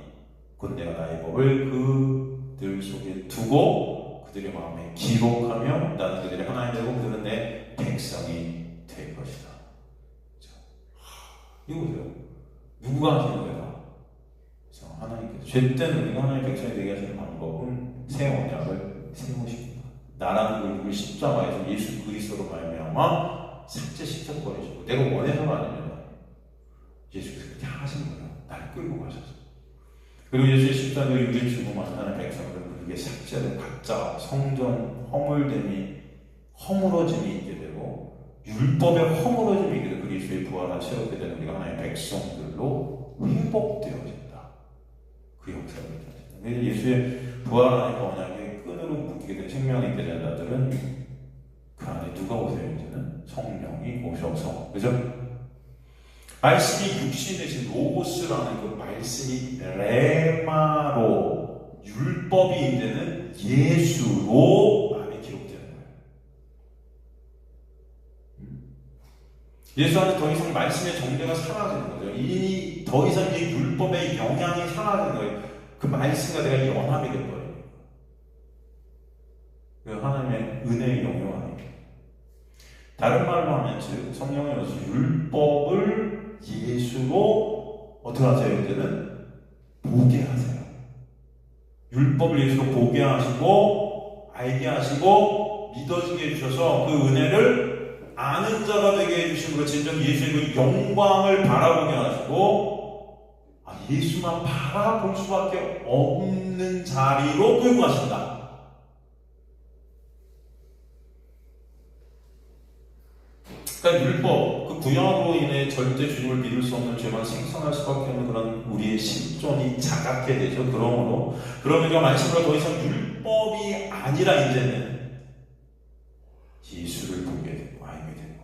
곧 내가 나의 법을 그들 속에 두고 그들의 마음에 기록하며 나는 그들의 하나님 되고 그들은 내 백성이 될 것이다. 이거 보세요. 누구가 하시는 거예요? 그래서 하나님께서 죄 때는 우리가 하나님의 백성이 되게 하시는 방법은 새 언약을 세우십니다. 나라는 걸 십자가에서 예수 그리스도로 말미암아 삭제시켜 버리시고 내가 원해서가 아닙니다. 예수께서 그렇게 하신 거예요. 날 끌고 가셔서. 그리고 예수의 십자가를 유리 주고 만나는 백성들은 그게 삭제를 각자 성전 허물어짐이 있게 되고 율법의 허물어짐이 있게 되고 그리스도의 부활을 채우게 되는 우리가 하나님의 백성들로 회복되어진다. 그 역사를 일어나신다. 그래서 예수의 부활하는 언약의 끈으로 묶이게 된 생명이 있게 된 자들은 그 안에 누가 오세요? 이제는 성령이 오셔서 그죠? 말씀이 육신이 되신 로고스라는 그 말씀이 레마로 율법이 이제는 예수로 마음에 기록되는 거예요. 예수 안에 더 이상 말씀의 정죄가 사라지는 거죠. 이 더 이상 이 율법의 영향이 사라지는 거예요. 그 말씀과 내가 이 연합이 된 거예요. 그 하나님의 은혜의 영역 안에. 다른 말로 하면 즉 성령의 요소 율법을 예수로 어떻게 하세요? 이제는 보게 하세요. 율법을 예수로 보게 하시고 알게 하시고 믿어지게 해주셔서 그 은혜를 아는 자가 되게 해주시는 것 진정 예수의 그 영광을 바라보게 하시고 예수만 바라볼 수밖에 없는 자리로 끌고 가신다. 그러니까 율법, 그 구약으로 인해 절대 주님을 믿을 수 없는 죄만 생성할 수밖에 없는 그런 우리의 심존이 자각해 되죠. 그러므로 우리가 말씀으로 더 이상 율법이 아니라 이제는 예수를 보게 되고 알게 되고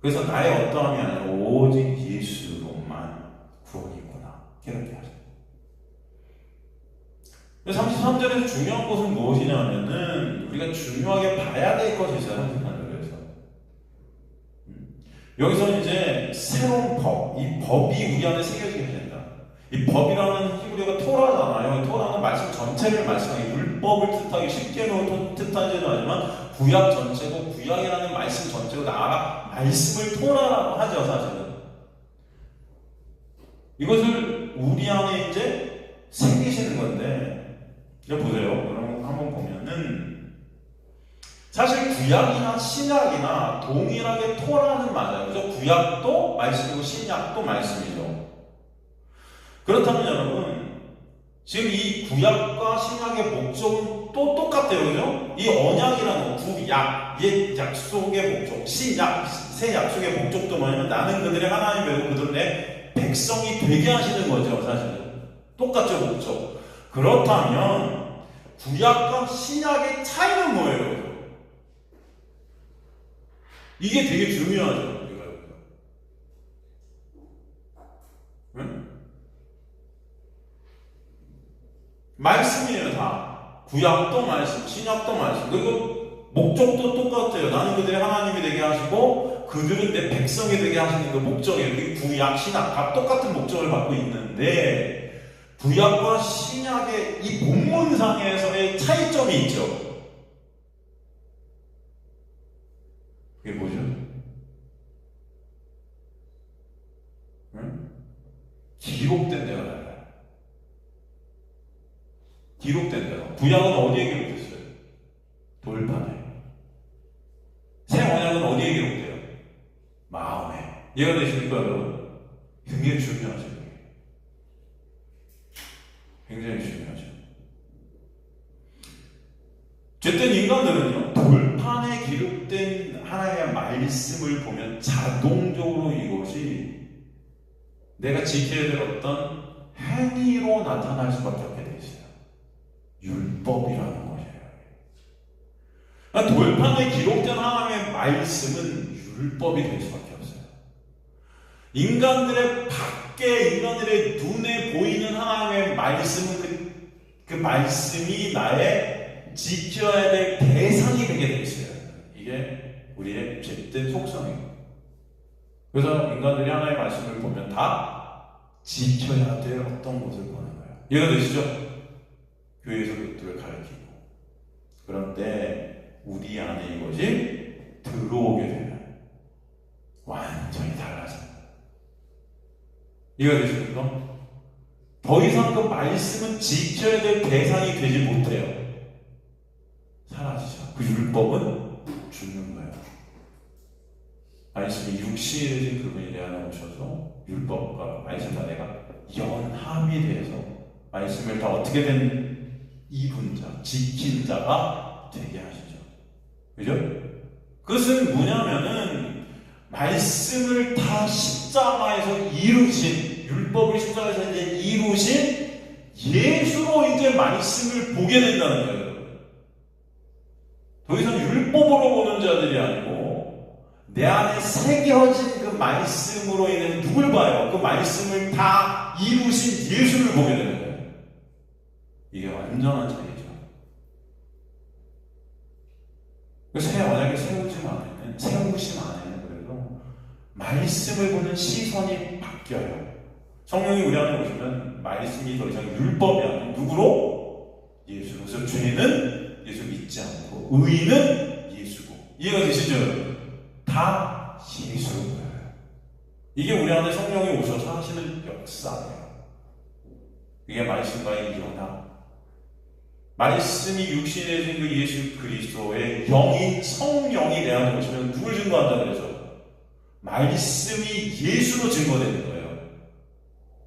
그래서 나의 어떠함이 아니라 오직 예수로만 구원이 있구나 깨닫게 하죠. 33절에서 중요한 것은 무엇이냐면은 우리가 중요하게 봐야 될 것이 있어요. 여기서 이제 새로운 법, 이 법이 우리 안에 새겨지게 된다. 이 법이라는 히브리어가 토라잖아요. 토라는 말씀 전체를 말씀하기, 율법을 뜻하기, 쉽게는 뜻하지는 않지만 구약 전체고, 구약이라는 말씀 전체고 다 말씀을 토라라고 하죠, 사실은. 이것을 우리 안에 이제 새기시는 건데, 이거 보세요. 그럼 한번 보면은 사실 구약이나 신약이나 동일하게 토라는 맞아요. 그죠? 구약도 말씀이고 신약도 말씀이죠. 그렇다면 여러분, 지금 이 구약과 신약의 목적은 또 똑같아요. 그죠? 이 언약이라는 거, 구약, 옛 약속의 목적, 신약, 새 약속의 목적도 뭐냐면 나는 그들의 하나님이 되고 그들은 내 백성이 되게 하시는 거죠. 사실은. 똑같죠, 목적. 그렇다면 구약과 신약의 차이는 뭐예요? 이게 되게 중요하죠. 우리가 여기서. 응? 말씀이에요, 다. 구약도 말씀, 신약도 말씀. 그리고 목적도 똑같아요. 나는 그들의 하나님이 되게 하시고 그들은 내 백성이 되게 하시는 그 목적이에요. 그게 구약, 신약 다 똑같은 목적을 갖고 있는데 구약과 신약의 이 본문상에서의 차이점이 있죠. 그게 뭐죠? 응? 기록된 데가 달라요. 기록된 데가. 구약은 어디에 기록됐어요? 돌판에. 새 언약은 어디에 기록돼요? 마음에. 이해가 되십니까, 여러분? 굉장히 중요하죠. 굉장히 중요하죠. 어쨌든 인간들은요, 돌판에 기록된 하나님의 말씀을 보면 자동적으로 이것이 내가 지켜야 될 어떤 행위로 나타날 수밖에 없게 돼 있어요. 율법이라는 것이에요. 그러니까 돌판에 기록된 하나님의 말씀은 율법이 될 수밖에 없어요. 인간들의 밖에, 인간들의 눈에 보이는 하나님의 말씀은 그 말씀이 나의 지켜야 될 대상이 되게 돼 있어요. 이게 우리의 죄된 속성이에요. 그래서 인간들이 하나님의 말씀을 보면 다 지켜야 될 어떤 것을 보는 거예요. 이해가 되시죠? 교회에서 그것들을 가르치고. 그런데 우리 안에 이것이 들어오게 되면 완전히 달라져요. 이해가 되십니까? 더 이상 그 말씀은 지켜야 될 대상이 되지 못해요. 사라지죠. 그 율법은 죽는 거예요. 말씀이 육신이 되신 그분이 내 안에 오셔서 율법과 말씀과 내가 연합이 돼서 말씀을 다 어떻게 된 이룬 자, 지킨 자가 되게 하시죠. 그죠? 그것은 뭐냐면은 말씀을 다 십자가에서 이루신, 율법을 십자가에서 이제 이루신 예수로 이제 말씀을 보게 된다는 거예요. 더 이상 율법으로 보는 자들이 아니고 내 안에 새겨진 그 말씀으로 인해 누굴 봐요? 그 말씀을 다 이루신 예수를 보게 되는 거예요. 이게 완전한 차이죠. 새 언약을 세우심 안에는 그래도 말씀을 보는 시선이 바뀌어요. 성령이 우리 안에 오시면 말씀이 더 이상 율법이 아닌 누구로? 예수로. 그래서 죄는 예수 믿지 않고 의는 예수고. 이해가 되시죠? 다 예수예요. 이게 우리 안에 성령이 오셔서 하시는 역사예요. 이게 말씀과의 연합. 말씀이 육신에 진 그 예수 그리스도의 영인 성령이 내 안에 오시면 누굴 증거한다는 거죠? 말씀이 예수로 증거되는 거예요.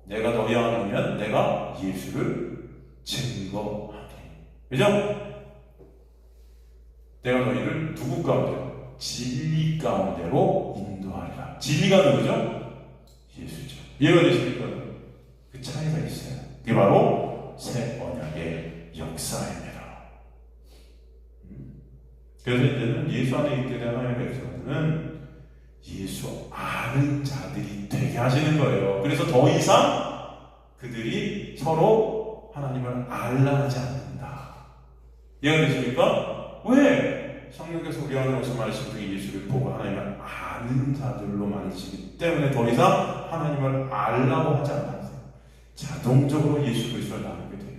내가 너희 안에 오면 내가 예수를 증거하리. 그죠? 내가 너희를 누구 가운데로? 진리 가운데로 인도하리라. 진리가 누구죠? 예수죠. 이해가 되십니까? 그 차이가 있어요. 그게 바로 새 언약의 역사입니다. 그래서 이제는 예수 안에 있게 된 하나님의 백성들은 예수 아는 자들이 되게 하시는 거예요. 그래서 더 이상 그들이 서로 하나님을 알라 하지 않는다. 이해가 되십니까? 왜? 성령께서 우리 안에 오신 말씀 그 예수를 보고 하나님을 아는 자들로 만드시기 때문에 더 이상 하나님을 알라고 하지 않았어요. 자동적으로 예수 그리스도를 알게 되고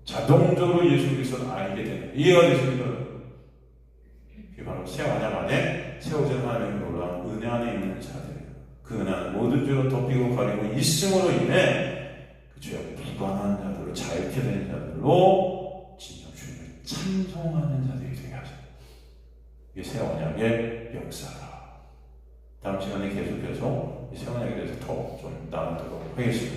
자동적으로 예수 그리스도를 알게 되는 이해가 되십니까? 이게 바로 새 언약 안에 세워진 하나님의 놀라운 은혜 안에 있는 자들이에요. 그 은혜는 모든 죄로 덮이고 가리고 있음으로 인해 그 죄에 무관한 자들로 자유케 되는 자들로 진정 주님을 찬송하는 자들이 되게 하셔요. 이게 새 언약의 역사다. 다음 시간에 계속해서 이 새 언약에 대해서 더 좀 나누도록 하겠습니다.